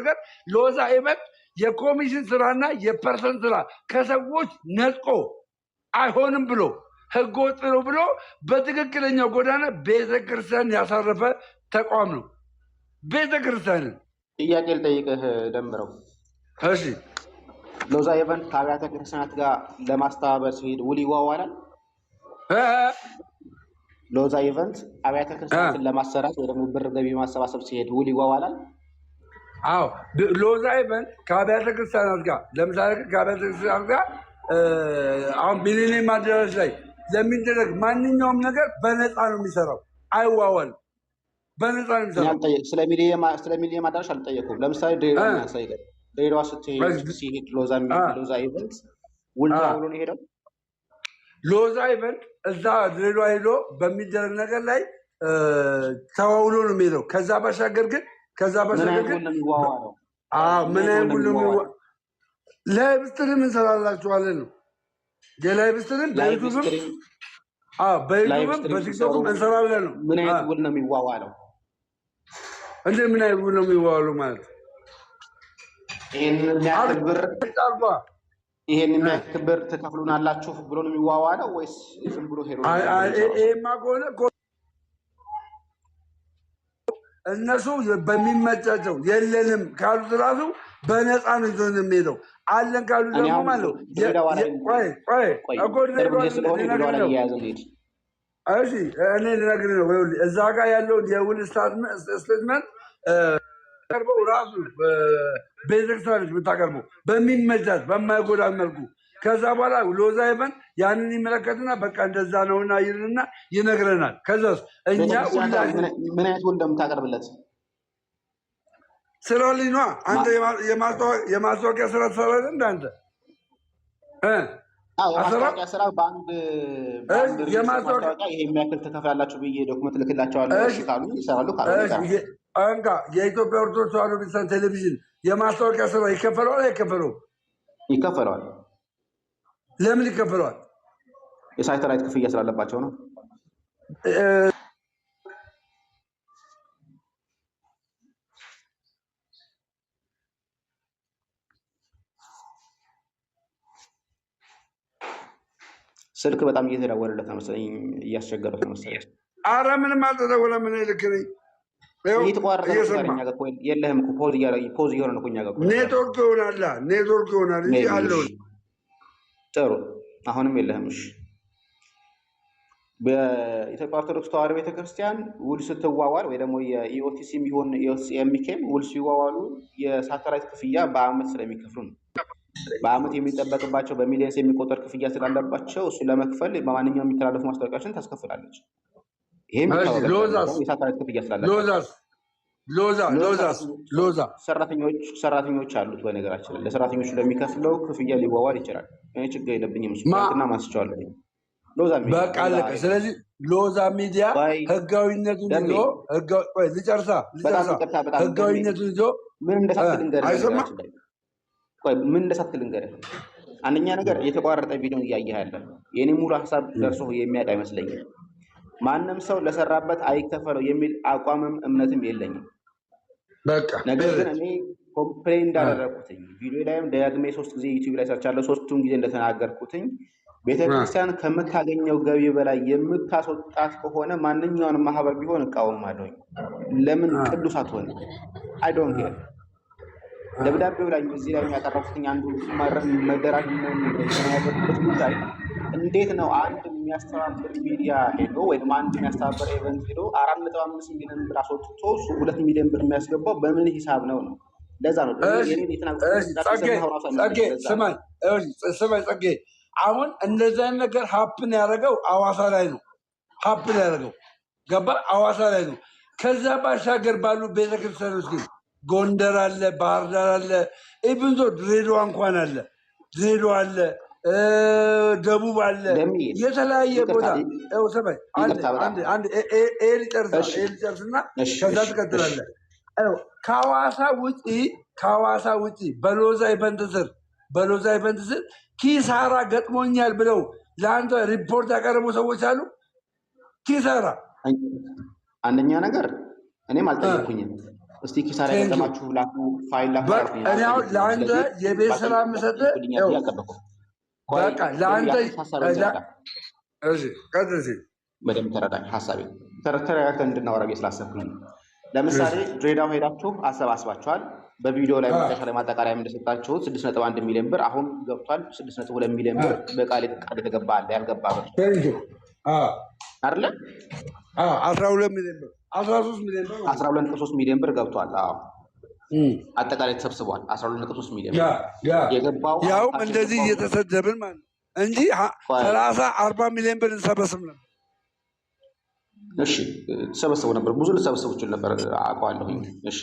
ነገር ሎዛ ኢቨንት የኮሚሽን ስራና የፐርሰንት ስራ ከሰዎች ነጥቆ አይሆንም ብሎ ህገወጥ ነው ብሎ በትክክለኛው ጎዳና ቤተክርስቲያን ያሳረፈ ተቋም ነው። ቤተክርስቲያንን ጥያቄ ልጠይቅህ ደምረው። እሺ፣ ሎዛ ኢቨንት ከአብያተ ክርስቲያናት ጋር ለማስተባበር ሲሄድ ውል ይዋዋላል? ሎዛ ኢቨንት አብያተ ክርስቲያናትን ለማሰራት ወይ ደግሞ ብር ገቢ ማሰባሰብ ሲሄድ ውል ይዋዋላል? አዎ ሎዛ ኢቨንት ከአብያተ ክርስቲያናት ጋር ለምሳሌ ከአብያተ ክርስቲያናት ጋር አሁን ሚሊኒየም አዳራሽ ላይ ለሚደረግ ማንኛውም ነገር በነፃ ነው የሚሰራው፣ አይዋዋልም። በነፃ ነው የሚሰራው። ስለ ሚሊኒየም አዳራሽ አልጠየኩም። ለምሳሌ ድሬዳዋ ስትሄድ ሎዛ ኢቨንት ውል ተዋውሎ ነው የሄደው። ሎዛ ኢቨንት እዛ ድሬዳዋ ሄዶ በሚደረግ ነገር ላይ ተዋውሎ ነው የሚሄደው። ከዛ ባሻገር ግን ምን አይነት ውል ነው የሚዋዋለው? ላይቭ ስትሪም እንሰራላችኋለን ነው የላይቭ ስትሪም በዩቱብም በቲክቶክም እንሰራለን ነው። ምን አይነት ውል ነው የሚዋዋለው? እንደ ምን አይነት ውል ነው የሚዋዋለው ማለት ይሄንን የሚያክል ብር ትከፍሉናላችሁ ብሎ ነው የሚዋዋለው ወይስ ዝም ብሎ ሄዶ? ይሄማ ከሆነ እነሱ በሚመቻቸው የለንም ካሉት ራሱ በነፃ ነው ይዞ የሚሄደው። አለን ካሉ ደግሞ ማለት ነው። እሺ እኔ ልነግርህ ነው። እዛ ጋር ያለውን የውል ስቴትመንት ቀርበው ራሱ ቤተክርስቲያኖች የምታቀርበው በሚመቻት በማይጎዳ መልኩ። ከዛ በኋላ ሎዛ ኢቨንት ያንን ይመለከትና በቃ እንደዛ ነውና ይልና ይነግረናል። ከዛስ እኛ ምን አይነት ውል እንደምታቀርብለት ስራ ልጅ ነዋ። አንተ የማስታወቂያ ስራ ትሰራለህ እንደ አንተ የማስታወቂያ ስራ በአንድ ይሄ የሚያክል ትከፍላላችሁ ብዬ ዶክመንት ልክላቸዋለሁ ካሉ ይሰራሉ። እንካ የኢትዮጵያ ኦርቶዶክስ ተዋሕዶ ቤተክርስቲያን ቴሌቪዥን የማስታወቂያ ስራ ይከፈለዋል አይከፈለውም? ይከፈለዋል። ለምን ይከፈለዋል? የሳተላይት ክፍያ ስላለባቸው ነው። ስልክ በጣም እየተደወለለት ነው መሰለኝ፣ እያስቸገሩት ነው መሰለኝ። ኧረ ምንም አልተደወለም። ምን ልክ ነኝ። የለህም እኮ ፖዝ እየሆነ ነው እኛ ጋር። ኔትወርክ ይሆናል እንጂ አለውን። ጥሩ አሁንም የለህም። እሺ በኢትዮጵያ ኦርቶዶክስ ተዋሕዶ ቤተክርስቲያን ውል ስትዋዋል ወይ ደግሞ የኢኦቲሲ የሚሆን ኢኦቲሲኤምኬም ውል ሲዋዋሉ የሳተላይት ክፍያ በአመት ስለሚከፍሉ ነው። በአመት የሚጠበቅባቸው በሚሊዮንስ የሚቆጠር ክፍያ ስላለባቸው እሱ ለመክፈል በማንኛውም የሚተላለፉ ማስታወቂያዎችን ታስከፍላለች። ይሄም የሳተላይት ክፍያ ስላለባቸው ሰራተኞች አሉት። በነገራችን ላይ ለሰራተኞቹ ለሚከፍለው ክፍያ ሊዋዋል ይችላል። እኔ ችግር የለብኝም። ና ማስቸዋለሁ በቃ አለቀ። ስለዚህ ሎዛ ሚዲያ ህጋዊነቱን ይዞ ህጋዊነቱን ይዞ ምን እንደሳትል ልንገርህ። አንደኛ ነገር የተቋረጠ ቪዲዮን እያየህ ያለ የኔ ሙሉ ሀሳብ ደርሶ የሚያውቅ አይመስለኝም። ማንም ሰው ለሰራበት አይከፈለው የሚል አቋምም እምነትም የለኝም። ነገር ግን እኔ ኮምፕሌን እንዳደረግኩትኝ ቪዲዮ ላይም ደጋግሜ 3 ጊዜ ዩቲዩብ ላይ ሰርቻለሁ። 3ቱም ጊዜ እንደተናገርኩትኝ ቤተክርስቲያን ከምታገኘው ገቢ በላይ የምታስወጣት ከሆነ ማንኛውንም ማህበር ቢሆን እቃወማለሁኝ። ለምን ቅዱስ አትሆንም? አይ ዶንት ኬር። ደብዳቤው ላይ እዚህ ላይ ያቀረብኩትኝ አንዱ መደራጅ የሚያደርጉበት ጉዳይ እንዴት ነው አንድ የሚያስተባብር ሚዲያ ሄዶ ወይም አንድ የሚያስተባብር ኢቨንት ሄዶ 4.5 ሚሊዮን ብር አስወጥቶ 2 ሚሊዮን ብር የሚያስገባው በምን ሂሳብ ነው? ለዛ ነው ጸጌ አሁን እንደዚህ አይነት ነገር ሀፕን ያደረገው አዋሳ ላይ ነው። ሀፕን ያደረገው ገባ አዋሳ ላይ ነው። ከዛ ባሻገር ባሉ ቤተክርስቲያኖች ግን ጎንደር አለ፣ ባህር ዳር አለ፣ ኢቭን ድሬዳዋ እንኳን አለ፣ ድሬዳዋ አለ፣ ደቡብ አለ፣ የተለያየ ቦታ ልጨርስና ከዛ ትቀጥላለህ። ከሐዋሳ ውጪ በሎዛ ኢቨንት ስር ኪሳራ ገጥሞኛል ብለው ለአንተ ሪፖርት ያቀረቡ ሰዎች አሉ። ኪሳራ አንደኛ ነገር እኔም አልጠየኩኝም። እስቲ ኪሳራ የገጠማችሁ ላኩ፣ ፋይል ላኩ። እኔ አሁን ለአንተ የቤት ስራ የምሰጥህ በቃ ለአንተ በደንብ ተረዳኝ። ሀሳቤ ተረጋግተን እንድናወራ ስላሰብኩኝ ነው። ለምሳሌ ድሬዳዋ ሄዳችሁ አሰባስባችኋል። በቪዲዮ ላይ መጨረሻ ላይ ማጠቃለያ እንደሰጣችሁት 6.1 ሚሊዮን ብር አሁን ገብቷል። 6.2 ሚሊዮን ብር በቃል የተገባ አለ፣ ያልገባ ብር አይደለ? 12 ሚሊዮን ብር 13 ሚሊዮን ብር 12.3 ሚሊዮን ብር ገብቷል። አዎ አጠቃላይ ተሰብስቧል 12.3 ሚሊዮን የገባው ያውም እንደዚህ እየተሰደብን ማለት እንጂ 30-40 ሚሊዮን ብር እንሰበስብ ነበር። እሺ ተሰበስቡ ነበር፣ ብዙ ልሰበስቡ ይችል ነበር አውቀዋለሁ። እሺ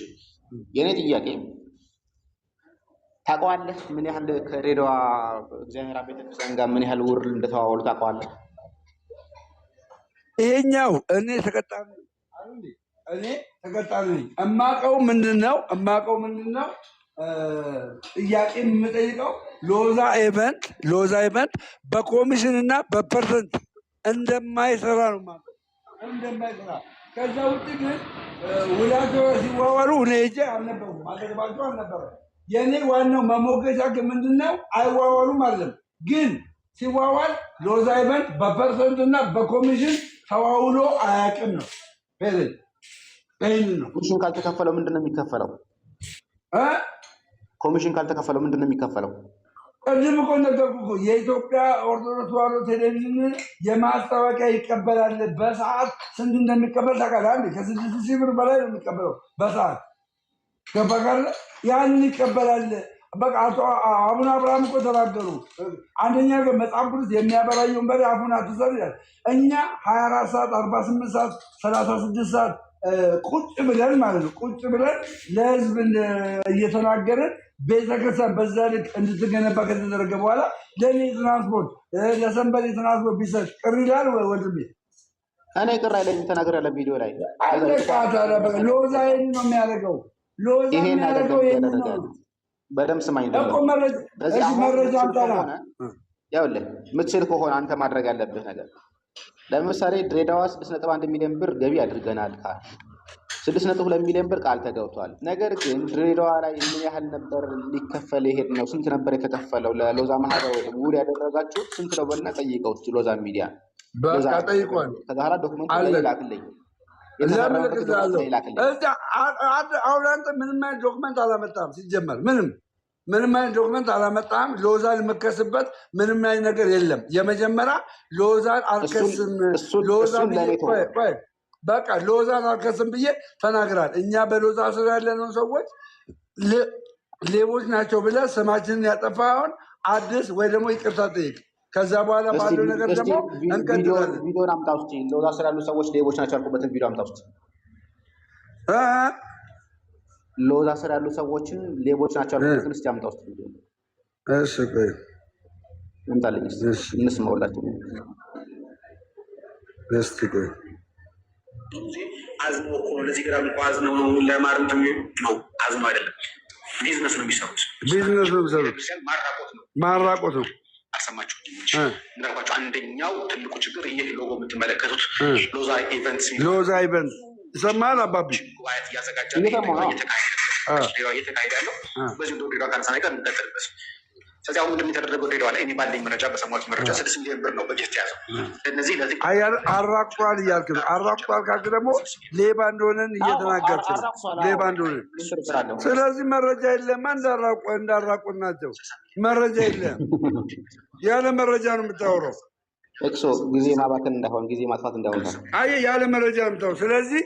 የኔ ጥያቄ ታውቀዋለህ? ምን ያህል ከሬዲዋ እግዚአብሔር ቤተክርስቲያን ጋር ምን ያህል ውር እንደተዋወሉ ታውቀዋለህ? ይሄኛው እኔ ተቀጣሪ ነኝ። እማውቀው ምንድነው ጥያቄ የምጠይቀው ሎዛ ኢቨንት በኮሚሽን እና በፐርሰንት እንደማይሰራ ነው ማለት እንደማይሰራ። ከዛ ውጭ ግን ውላቸው ሲዋዋሉ እኔ ሄጄ አልነበሩም፣ አጠገባቸው አልነበረም። የእኔ ዋናው መሞገቻ ግን ምንድነው አይዋዋሉም አይደለም፣ ግን ሲዋዋል ሎዛ ኢቨንት በፐርሰንት እና በኮሚሽን ተዋውሎ አያውቅም ነው። ይህንን ነው። ኮሚሽን ካልተከፈለው ምንድን ነው የሚከፈለው? ኮሚሽን ካልተከፈለው ምንድን ነው የሚከፈለው? ቅድም እኮ ነገርኩህ እኮ የኢትዮጵያ ኦርቶዶክስ ተዋሕዶ ቴሌቪዥን የማስታወቂያ ይቀበላል። በሰዓት ስንት እንደሚቀበል ታውቃለህ? ከ6,000 ብር በላይ ነው የሚቀበለው በሰዓት ገባህ? ያንን ይቀበላል። በቃ አቡነ አብርሃም እኮ ተናገሩ። አንደኛ መጽሐፍ ቅዱስ የሚያበራየውን በሬ አፉን አትሰር ይላል። እኛ 24 ሰዓት 48 ሰዓት 36 ሰዓት ቁጭ ብለን ማለት ነው ቁጭ ብለን ለህዝብ እየተናገርን ቤተክርስቲያን በዛ ልክ እንድትገነባ ከተደረገ በኋላ ለእኔ ትራንስፖርት ለሰንበሌ ትራንስፖርት ቢሰጥ ቅር ይላል ወንድሜ? እኔ ቅር አይለኝም። ተናግሬያለሁ ቪዲዮ ላይ ሎዛ ይሄንን ነው የሚያደርገው። ሎዛ የሚያደርገው ይሄንን ነው። በደምብ ስማኝ መረጃ አምጣና ያውልህ ምትችል ከሆነ አንተ ማድረግ ያለብህ ነገር ለምሳሌ ድሬዳዋ 6.1 ሚሊዮን ብር ገቢ አድርገናል ቃል 6.2 ሚሊዮን ብር ቃል ተገብቷል። ነገር ግን ድሬዳዋ ላይ ምን ያህል ነበር ሊከፈል ይሄድ ነው? ስንት ነበር የተከፈለው? ለሎዛ ማህበር ውል ያደረጋችሁ ስንት ነው? በልና ጠይቀው ሎዛ ሚዲያ በቃ ጠይቋል። ከዛ ኋላ ዶክመንት ላክልኝ። አሁን አንተ ምንም አይነት ዶክመንት አላመጣም። ሲጀመር ምንም አይነት ዶክመንት አላመጣም። ሎዛን የምከስበት ምንም አይነት ነገር የለም። የመጀመሪያ ሎዛን አልከስም፣ በቃ ሎዛን አልከስም ብዬ ተናግራል። እኛ በሎዛ ስር ያለነው ሰዎች ሌቦች ናቸው ብለህ ስማችንን ያጠፋውን አዲስ ወይ ደግሞ ይቅርታ ጠይቅ። ከዛ በኋላ ባለው ነገር ደግሞ እንቀጥላለን። ቪዲዮን አምጣ ውስጥ ሎዛ ስር ያሉ ሰዎች ሌቦች ናቸው ያልኩበትን ቪዲዮ አምጣ ውስጥ ሎዛ ስር ያሉ ሰዎችን ሌቦች ናቸው ያልኩበትን እስኪ አምጣ ውስጥ ቪዲዮ። እሺ ቆይ እንታለኝ እንስማውላችሁ። እስቲ ቆይ አዝኖ እኮ ለዚህ ግራም እኮ አዝነው ነው ለማርም ነው አዝኖ አይደለም። ቢዝነስ ነው የሚሰሩት። ማራቆት ነው። አልሰማችሁም? እንዳልኳቸው አንደኛው ትልቁ ችግር ይህ ሎጎ የምትመለከቱት ሎዛ ኢቨንት ይሰማል። አባቢ ጉባኤት እያዘጋጃል እየተካሄደ ያለው በዚህ ድሬዳዋ ካነሳ ነገር እንጠጥልበት። ስለዚህ አሁን እንደሚተደረገው ድሬዳዋ ላይ እኔ ባለኝ መረጃ በሰማሁት መረጃ 6 ሚሊዮን ብር ነው በጀት የያዘው። ለእነዚህ አራቋል እያልክ ነው። አራቋል ካልክ ደግሞ ሌባ እንደሆነን እየተናገርክ ነው። ሌባ እንደሆነን ስለዚህ መረጃ የለም። እንዳራቁን ናቸው። መረጃ የለም። ያለ መረጃ ነው የምታወራው። ጊዜ ማባከን እንዳይሆን ጊዜ ማጥፋት እንዳይሆን ያለ መረጃ ነው የምታወራው። ስለዚህ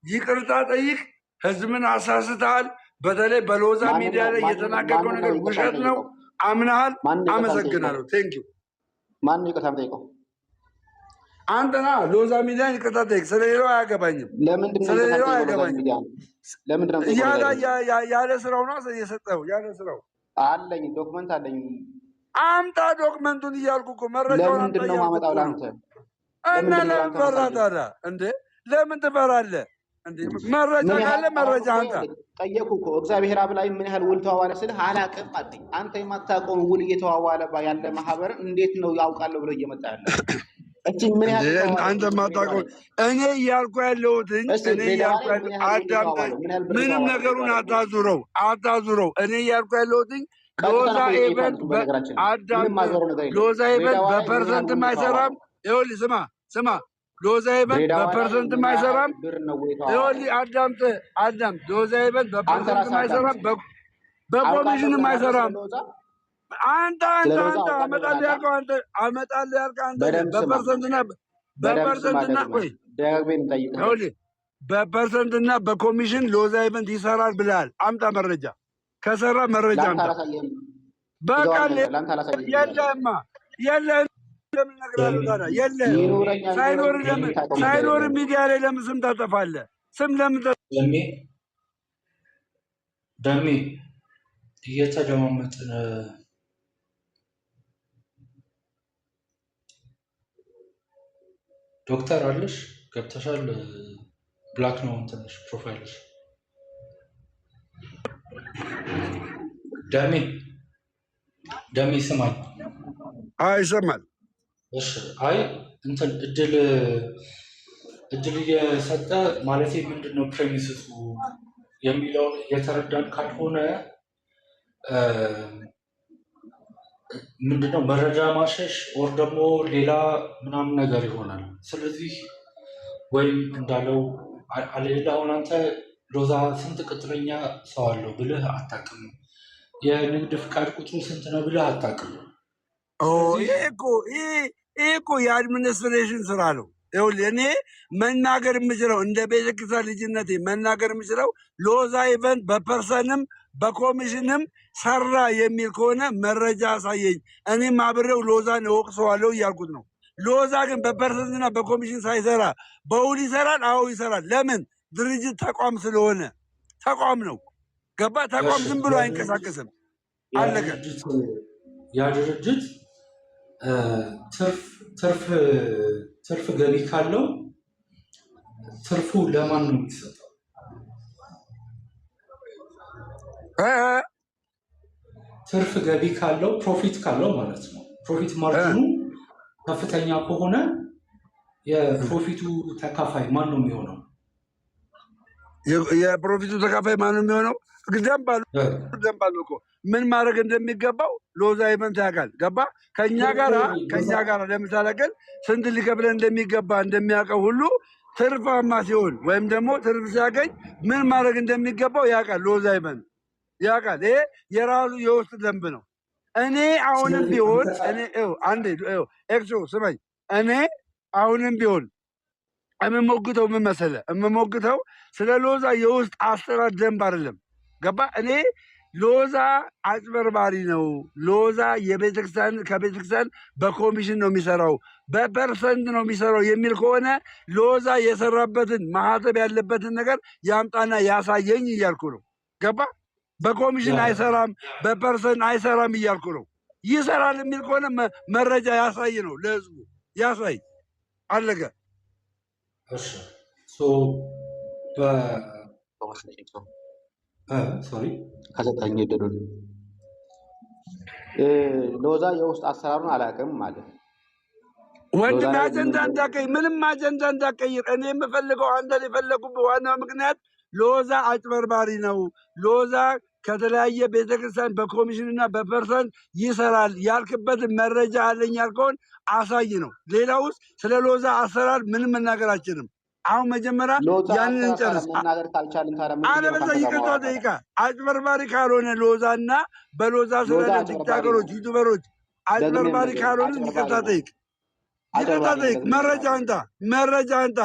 ይቅርታ ጠይቅ። ህዝብን አሳስተሃል። በተለይ በሎዛ ሚዲያ ላይ የተናገርከው ነገር ውሸት ነው። አምናሃል። አመሰግናለሁ። ቴንኪው። ማን ነው ይቅርታ ጠይቀው? አንተና ሎዛ ሚዲያ ይቅርታ ጠይቅ። ስለሌላው አያገባኝም። ስለሌላው አያገባኝም። ያለ ስራው ነው የሰጠው። ያለ ስራው አለኝ ዶክመንት አለኝ። አምጣ ዶክመንቱን እያልኩ እኮ መረጃውን አምጣ እያልኩ ማመጣው ላንተ እና ለምን ፈራ ታዲያ? እንዴ ለምን ትፈራለህ? መረጃ ካለ መረጃ አንተ ጠየቁ እኮ እግዚአብሔር አብ ላይ ምን ያህል ውል ተዋዋለ ስልህ አላውቅም አለኝ። አንተ የማታውቀውን ውል እየተዋዋለ ያለ ማህበር እንዴት ነው ያውቃለሁ ብሎ እየመጣ ያለ? አንተ የማታውቀውን እኔ እያልኩ ያለሁትኝ አዳምጠኝ። ምንም ነገሩን አታዙረው። እኔ እያልኩ ያለሁትኝ ሎዛ ኢቨንት በፐርሰንትም አይሰራም። ይኸውልህ ስማ ሎዛ ኢቨንት በፐርሰንትም አይሰራም። ይኸውልህ አዳምጥ። ሎዛ ኢቨንት በፐርሰንትም አይሰራም፣ በኮሚሽንም አይሰራም። አንተ አመጣልህ ያልከው አንተ በፐርሰንትና ቆይ ይኸውልህ በፐርሰንት እና በኮሚሽን ሎዛ ኢቨንት ይሰራል ብለሃል። አምጣ መረጃ። ከሰራ መረጃ አምጣ። በቃ የለህማ የለህም። ለምን እነግርሃለሁ ታዲያ? የለህም። ሳይኖር ሚዲያ ላይ ለምን ስም ታጠፋለህ? ስም ለምን ደሜ እየተደማመጥን ዶክተር አለሽ ገብተሻል? ብላክ ነው ትንሽ ፕሮፋይልሽ። ደሜ ስማኝ። ይሰማል። እሺ አይ እንትን እድል እየሰጠ ማለት ምንድን ነው ፕሬሚስሱ የሚለውን እየተረዳን ካልሆነ ምንድነው መረጃ ማሸሽ ወር ደግሞ ሌላ ምናምን ነገር ይሆናል። ስለዚህ ወይም እንዳለው አሁን አንተ ሎዛ ስንት ቅጥረኛ ሰው አለው ብልህ አታውቅም። የንግድ ፍቃድ ቁጥሩ ስንት ነው ብልህ አታውቅም። ይሄ እኮ የአድሚኒስትሬሽን ስራ ነው። ይኸውልህ እኔ መናገር የምችለው እንደ ቤተክርስቲያን ልጅነቴ መናገር የምችለው ሎዛ ኢቨንት በፐርሰንም በኮሚሽንም ሰራ የሚል ከሆነ መረጃ አሳየኝ፣ እኔም አብሬው ሎዛን እወቅሰዋለሁ እያልኩት ነው። ሎዛ ግን በፐርሰንትና በኮሚሽን ሳይሰራ በውል ይሰራል? አዎ ይሰራል። ለምን? ድርጅት ተቋም ስለሆነ ተቋም ነው። ገባ? ተቋም ዝም ብሎ አይንቀሳቀስም። አለቀ። ያ ድርጅት ትርፍ ገቢ ካለው ትርፉ ለማን ነው የሚሰጠው? ትርፍ ገቢ ካለው ፕሮፊት ካለው ማለት ነው። ፕሮፊት ማርጂኑ ከፍተኛ ከሆነ የፕሮፊቱ ተካፋይ ማን ነው የሚሆነው? የፕሮፊቱ ተካፋይ ማን ነው የሚሆነው? ደንብ አለው እኮ ምን ማድረግ እንደሚገባው ሎዛ ኢቨንት ያውቃል። ገባ? ከኛ ጋር ለምሳሌ ግን ስንት ሊከፍለን እንደሚገባ እንደሚያውቀው ሁሉ ትርፋማ ሲሆን ወይም ደግሞ ትርፍ ሲያገኝ ምን ማድረግ እንደሚገባው ያውቃል። ሎዛ ኢቨንት ያውቃል። ይሄ የራሱ የውስጥ ደንብ ነው። እኔ አሁንም ቢሆን ኤክሶ ስመኝ፣ እኔ አሁንም ቢሆን የምሞግተው ምን መሰለህ? የምሞግተው ስለ ሎዛ የውስጥ አሰራር ደንብ አይደለም። ገባ? እኔ ሎዛ አጭበርባሪ ነው፣ ሎዛ ከቤተክርስቲያን በኮሚሽን ነው የሚሰራው፣ በፐርሰንት ነው የሚሰራው የሚል ከሆነ ሎዛ የሰራበትን ማህተብ ያለበትን ነገር ያምጣና ያሳየኝ እያልኩ ነው። ገባ? በኮሚሽን አይሰራም፣ በፐርሰንት አይሰራም እያልኩ ነው። ይሰራል የሚል ከሆነ መረጃ ያሳይ ነው፣ ለህዝቡ ያሳይ። አለቀ። ከሰጠኝ ድሩን ሎዛ የውስጥ አሰራሩን አላውቅም ማለት ወንድም አጀንዳ እንዳቀይር፣ ምንም አጀንዳ እንዳቀይር። እኔ የምፈልገው አንተን የፈለጉበት ዋናው ምክንያት ሎዛ አጭበርባሪ ነው፣ ሎዛ ከተለያየ ቤተክርስቲያን በኮሚሽንና በፐርሰንት ይሰራል ያልክበትን መረጃ አለኝ ያልከውን አሳይ ነው። ሌላ ውስጥ ስለ ሎዛ አሰራር ምንም መናገር አልችልም። አሁን መጀመሪያ ያንን እንጨርስ። አለበዛ ይቅርታ ጠይቃ። አጭበርባሪ ካልሆነ ሎዛ እና በሎዛ ስለ ቲክቶከሮች፣ ዩቱበሮች አጭበርባሪ ካልሆነ ይቅርታ ጠይቅ፣ ይቅርታ ጠይቅ። መረጃ አንጣ።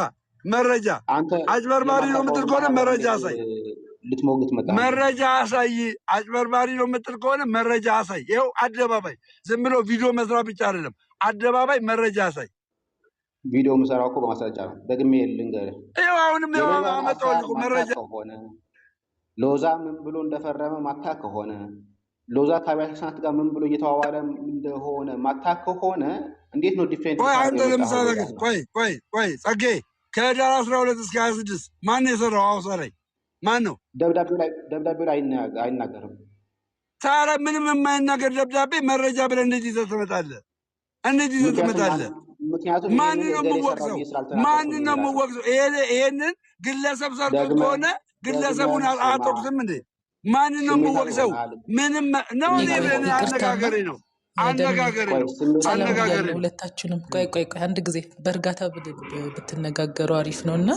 አጭበርባሪ ነው የምትል ከሆነ መረጃ አሳይ። መረጃ አሳይ። አጭበርባሪ ነው የምትል ከሆነ መረጃ አሳይ። ይኸው አደባባይ፣ ዝም ብሎ ቪዲዮ መስራት ብቻ አይደለም፣ አደባባይ መረጃ አሳይ። ቪዲዮ የምሰራው እኮ በማስረጃ ነው። ደግሜ ልንገርህ፣ ይኸው አሁንም አመጣሁልህ መረጃ። ሎዛ ምን ብሎ እንደፈረመ ማታ ከሆነ ሎዛ ከአብያተ ክርስቲያናት ጋር ምን ብሎ እየተዋዋለ እንደሆነ ማታ ከሆነ እንዴት ነው ዲፌንድ? አንተ ለምሳሌ ቆይ ጸጌ ከህዳር 12 እስከ 26 ማን ነው የሰራው? ሐዋሳ ላይ ማን ነው? ደብዳቤው ላይ አይናገርም። ታዲያ ምንም የማይናገር ደብዳቤ መረጃ ብለህ እንዴት ይዘህ ትመጣለህ? ማንን ነው የምወቅሰው? ይሄንን ግለሰብ ሰርቶት ከሆነ ግለሰቡን አልጠቅስም እንዴ? ማንን ነው የምወቅሰው? ምንም ነው። አነጋገሬ ነው። ሁለታችንም ቆይ አንድ ጊዜ በእርጋታ ብትነጋገሩ አሪፍ ነው። እና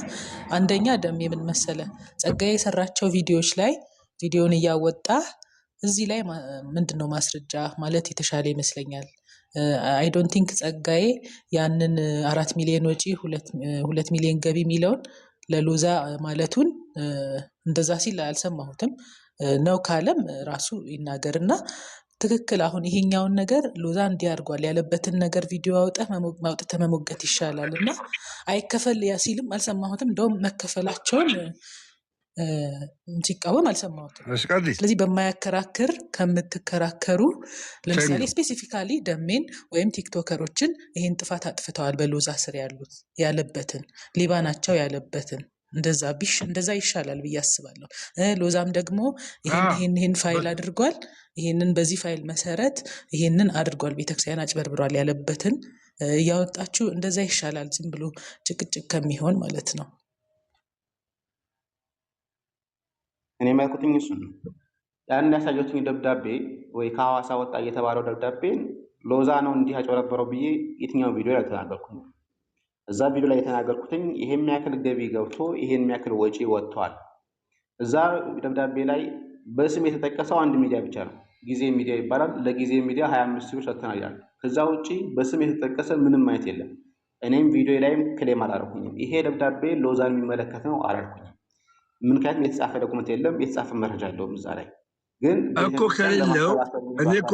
አንደኛ ደም የምን መሰለ ጸጋዬ የሰራቸው ቪዲዮዎች ላይ ቪዲዮን እያወጣ እዚህ ላይ ምንድነው ማስረጃ ማለት የተሻለ ይመስለኛል። አይ ዶንት ቲንክ ጸጋዬ ያንን 4 ሚሊዮን ወጪ 2 ሚሊዮን ገቢ የሚለውን ለሎዛ ማለቱን እንደዛ ሲል አልሰማሁትም። ነው ካለም ራሱ ይናገርና ትክክል። አሁን ይሄኛውን ነገር ሎዛ እንዲያርጓል ያለበትን ነገር ቪዲዮ አውጥተህ መሞገት ይሻላል እና አይከፈል ሲልም አልሰማሁትም። እንደውም መከፈላቸውን ሲቃወም አልሰማሁትም። ስለዚህ በማያከራክር ከምትከራከሩ ለምሳሌ ስፔሲፊካሊ ደሜን ወይም ቲክቶከሮችን ይህን ጥፋት አጥፍተዋል በሎዛ ስር ያሉት ያለበትን ሌባ ናቸው ያለበትን እንደዛ ይሻላል ብዬ አስባለሁ። ሎዛም ደግሞ ይህን ፋይል አድርጓል፣ ይህንን በዚህ ፋይል መሰረት ይህንን አድርጓል፣ ቤተክርስቲያን አጭበርብሯል ያለበትን እያወጣችሁ እንደዛ ይሻላል፣ ዝም ብሎ ጭቅጭቅ ከሚሆን ማለት ነው። እኔ የማልኩትኝ እሱ ነው። ያን ያሳየሁትኝ ደብዳቤ ወይ ከሐዋሳ ወጣ እየተባለው ደብዳቤን ሎዛ ነው እንዲህ አጭበረበረው ብዬ የትኛው ቪዲዮ ላይ አልተናገርኩም። እዛ ቪዲዮ ላይ የተናገርኩትኝ ይሄን የሚያክል ገቢ ገብቶ ይሄን የሚያክል ወጪ ወጥቷል። እዛ ደብዳቤ ላይ በስም የተጠቀሰው አንድ ሚዲያ ብቻ ነው፣ ጊዜ ሚዲያ ይባላል። ለጊዜ ሚዲያ 25 ሺህ ብር ሰጥተናል ይላል። ከዛ ውጪ በስም የተጠቀሰ ምንም አይነት የለም። እኔም ቪዲዮ ላይም ክሌም አላደረኩኝም። ይሄ ደብዳቤ ሎዛን የሚመለከት ነው አላልኩኝም። ምክንያቱም የተጻፈ ዶክመንት የለም፣ የተጻፈ መረጃ የለውም እዛ ላይ ግን እኮ ከሌለው እኔ እኮ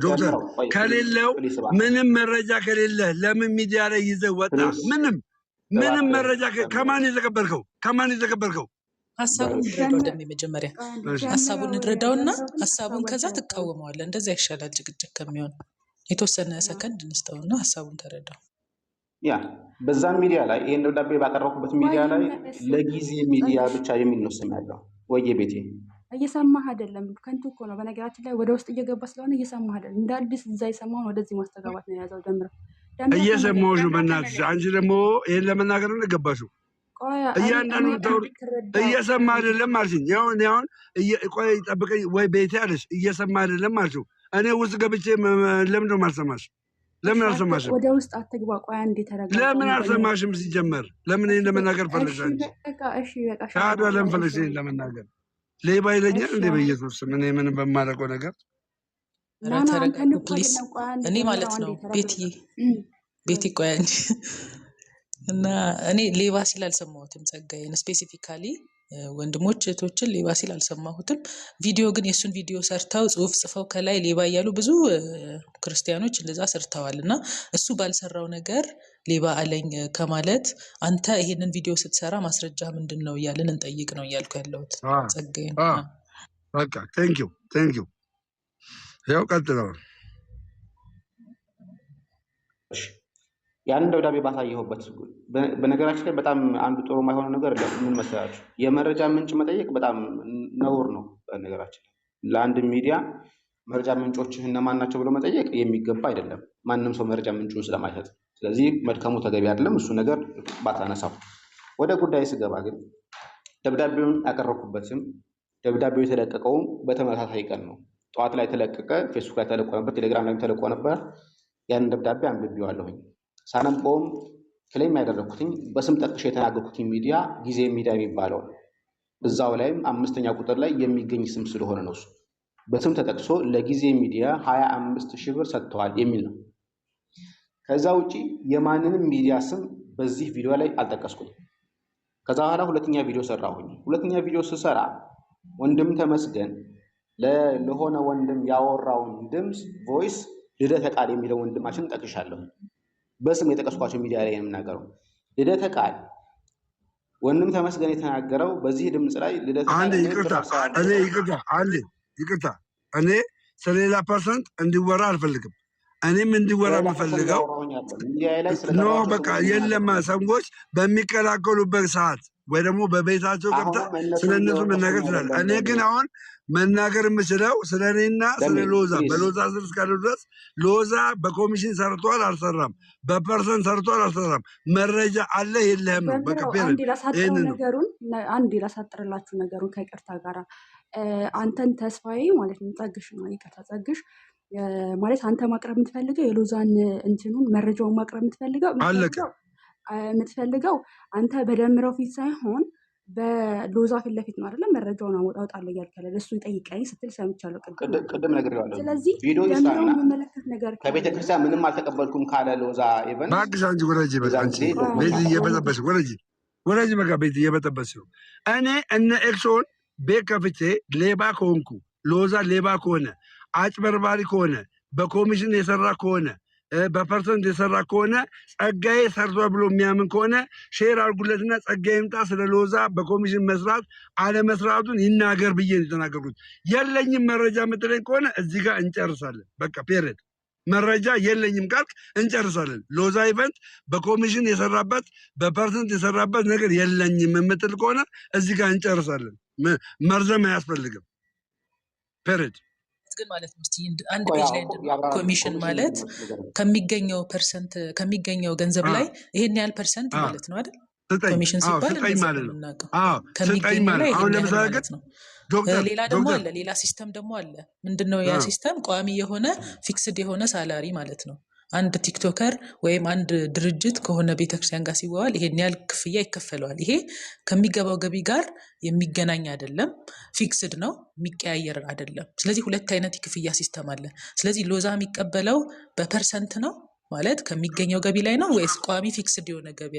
ዶክተር ከሌለው ምንም መረጃ ከሌለ ለምን ሚዲያ ላይ ይዘህ ወጣ? ምንም መረጃ ከማን የተቀበልከው? ሀሳቡን እንረዳው። ደሜ መጀመሪያ ሀሳቡን እንረዳውና ሀሳቡን ከዛ ትቃወመዋለህ። እንደዛ ይሻላል ጭቅጭቅ ከሚሆን። የተወሰነ ሰከንድ እንስጠውና ሀሳቡን ተረዳው። ያ በዛን ሚዲያ ላይ ይሄን ደብዳቤ ባቀረብኩበት ሚዲያ ላይ ለጊዜ ሚዲያ ብቻ የሚል ነው ስም ያለው። ወየ ቤቴ እየሰማህ አይደለም፣ ከንቱ እኮ ነው። በነገራችን ላይ ወደ ውስጥ እየገባ ስለሆነ እየሰማህ አይደለም። እንደ አዲስ እዛ የሰማውን ወደዚህ ማስተጋባት ነው የያዘው። ደምረ እየሰማሁሽ ነው። በእናትሽ አንቺ ደግሞ ይሄን ለመናገር ነው ገባሽው። እያንዳንዱ እየሰማህ አይደለም አልሽኝ። አሁን ቆይ ጠብቀኝ ወይ ቤቴ አለሽ። እየሰማህ አይደለም አልሽው። እኔ ውስጥ ገብቼ ለምን ነው የማልሰማሽ? ለምን አልሰማሽም? ወደ ውስጥ አትግባ። ቆይ አንዴ ተረጋጋ። ለምን አልሰማሽም? ሲጀመር ለምን ይሄን ለመናገር ፈለግሽ አንቺ? እሺ በቃ ታዲያ ለምን ፈለግሽ ይሄን ለመናገር? ሌባ ይለኛል እንዴ? በኢየሱስ ስም እኔ ምንም በማላውቀው ነገር ተረጋጉ ፕሊስ። እኔ ማለት ነው ቤቲ ቆይ አንቺ እና እኔ ሌባ ሲል አልሰማሁትም። ጸጋዬን ስፔሲፊካሊ ወንድሞች እህቶችን ሌባ ሲል አልሰማሁትም። ቪዲዮ ግን የእሱን ቪዲዮ ሰርተው ጽሁፍ ጽፈው ከላይ ሌባ እያሉ ብዙ ክርስቲያኖች እንደዛ ሰርተዋል። እና እሱ ባልሰራው ነገር ሌባ አለኝ ከማለት አንተ ይሄንን ቪዲዮ ስትሰራ ማስረጃ ምንድን ነው እያልን እንጠይቅ ነው እያልኩ ያለሁት። ጸጋዬን በቃ ቴንኪው ያው ቀጥለው። ያንን ደብዳቤ ባሳየሁበት በነገራችን ላይ በጣም አንዱ ጥሩ የማይሆነው ነገር ምን መሰላችሁ? የመረጃ ምንጭ መጠየቅ በጣም ነውር ነው። በነገራችን ላይ ለአንድ ሚዲያ መረጃ ምንጮችህ እነማን ናቸው ብሎ መጠየቅ የሚገባ አይደለም፣ ማንም ሰው መረጃ ምንጩን ስለማይሰጥ። ስለዚህ መድከሙ ተገቢ አይደለም። እሱ ነገር ባታነሳው። ወደ ጉዳይ ስገባ ግን ደብዳቤውን ያቀረብኩበትም ደብዳቤው የተለቀቀውም በተመሳሳይ ቀን ነው። ጠዋት ላይ ተለቀቀ፣ ፌስቡክ ላይ ተለቆ ነበር፣ ቴሌግራም ላይ ተለቆ ነበር። ያንን ደብዳቤ አንብቤዋለሁኝ። ሳነበውም ክሌም ያደረኩትኝ በስም ጠቅሼ የተናገርኩትኝ ሚዲያ ጊዜ ሚዲያ የሚባለው እዛው ላይም 5ኛ ቁጥር ላይ የሚገኝ ስም ስለሆነ ነው። እሱ በስም ተጠቅሶ ለጊዜ ሚዲያ 25 ሺህ ብር ሰጥተዋል የሚል ነው። ከዛ ውጪ የማንንም ሚዲያ ስም በዚህ ቪዲዮ ላይ አልጠቀስኩኝ። ከዛ በኋላ ሁለተኛ ቪዲዮ ሰራሁኝ። ሁለተኛ ቪዲዮ ስሰራ ወንድም ተመስገን ለሆነ ወንድም ያወራውን ድምፅ ቮይስ ልደተ ቃል የሚለው ወንድማችን ጠቅሻለሁ። በስም የጠቀስኳቸው ሚዲያ ላይ የምናገረው ልደተ ቃል ወንድም ተመስገን የተናገረው በዚህ ድምፅ ላይ ልደተ ቃል ይቅርታ እኔ ስለሌላ ፐርሰንት እንዲወራ አልፈልግም። እኔም እንዲወራ የምፈልገው ኖ በቃ የለም ሰዎች በሚቀላቀሉበት ሰዓት ወይ ደግሞ በቤታቸው ገብታ ስለ እነሱ መናገር ትላል። እኔ ግን አሁን መናገር የምችለው ስለ እኔና ስለ ሎዛ በሎዛ ስር እስካለ ድረስ ሎዛ በኮሚሽን ሰርቷል አልሰራም፣ በፐርሰንት ሰርቷል አልሰራም፣ መረጃ አለ የለህም ነው። በቃ አንድ ላሳጥርላችሁ ነገሩን ከይቅርታ ጋር አንተን ተስፋዬ ማለት ነው ጸግሽ ነው ይቅርታ ጸግሽ ማለት አንተ ማቅረብ የምትፈልገው የሎዛን እንትኑን መረጃውን ማቅረብ የምትፈልገው አንተ በደምረው ፊት ሳይሆን በሎዛ ፊት ለፊት ነው አይደለም? መረጃውን አወጣለሁ እያልከለ እሱ ይጠይቀኝ ስትል ሰምቻለሁ ቅድም ነግሬዋለሁ። ስለዚህ ቪዲዮ ይስራና ነገር ከቤተክርስቲያን ምንም አልተቀበልኩም ካለ ሎዛ ኢቨን ባክሽ አንቺ ወረጂ በቃ አንቺ ቤዚ እየበጠበሽ ወረጂ ወደዚህ በቃ ቤት እየበጠበስ ነው። እኔ እነ ኤክሶን ቤት ከፍቼ ሌባ ከሆንኩ ሎዛ ሌባ ከሆነ አጭበርባሪ ከሆነ በኮሚሽን የሰራ ከሆነ በፐርሰንት የሰራ ከሆነ ጸጋዬ ሰርቶ ብሎ የሚያምን ከሆነ ሼር አድርጉለትና ጸጋዬ ይምጣ ስለ ሎዛ በኮሚሽን መስራት አለመስራቱን ይናገር ብዬ የተናገርኩት። የለኝም መረጃ የምትለኝ ከሆነ እዚህ ጋር እንጨርሳለን። በቃ ፔሬድ። መረጃ የለኝም ካልክ እንጨርሳለን። ሎዛ ኢቨንት በኮሚሽን የሰራበት በፐርሰንት የሰራበት ነገር የለኝም የምትል ከሆነ እዚህ ጋር እንጨርሳለን። መርዘም አያስፈልግም። ፔሬድ ግን ማለት ነው። እስቲ አንድ ፔጅ ላይ ኮሚሽን ማለት ከሚገኘው ፐርሰንት ከሚገኘው ገንዘብ ላይ ይሄን ያህል ፐርሰንት ማለት ነው አይደል? ኮሚሽን ሲባል ስጠኝ ማለት ነው። ከሚገኘው ላይ ይሄን ያህል ማለት ነው። ሌላ ደግሞ አለ፣ ሌላ ሲስተም ደግሞ አለ። ምንድነው ያ ሲስተም? ቋሚ የሆነ ፊክስድ የሆነ ሳላሪ ማለት ነው። አንድ ቲክቶከር ወይም አንድ ድርጅት ከሆነ ቤተክርስቲያን ጋር ሲዋዋል ይሄን ያህል ክፍያ ይከፈለዋል። ይሄ ከሚገባው ገቢ ጋር የሚገናኝ አይደለም፣ ፊክስድ ነው፣ የሚቀያየር አይደለም። ስለዚህ ሁለት አይነት የክፍያ ሲስተም አለ። ስለዚህ ሎዛ የሚቀበለው በፐርሰንት ነው ማለት ከሚገኘው ገቢ ላይ ነው ወይስ ቋሚ ፊክስድ የሆነ ገቢ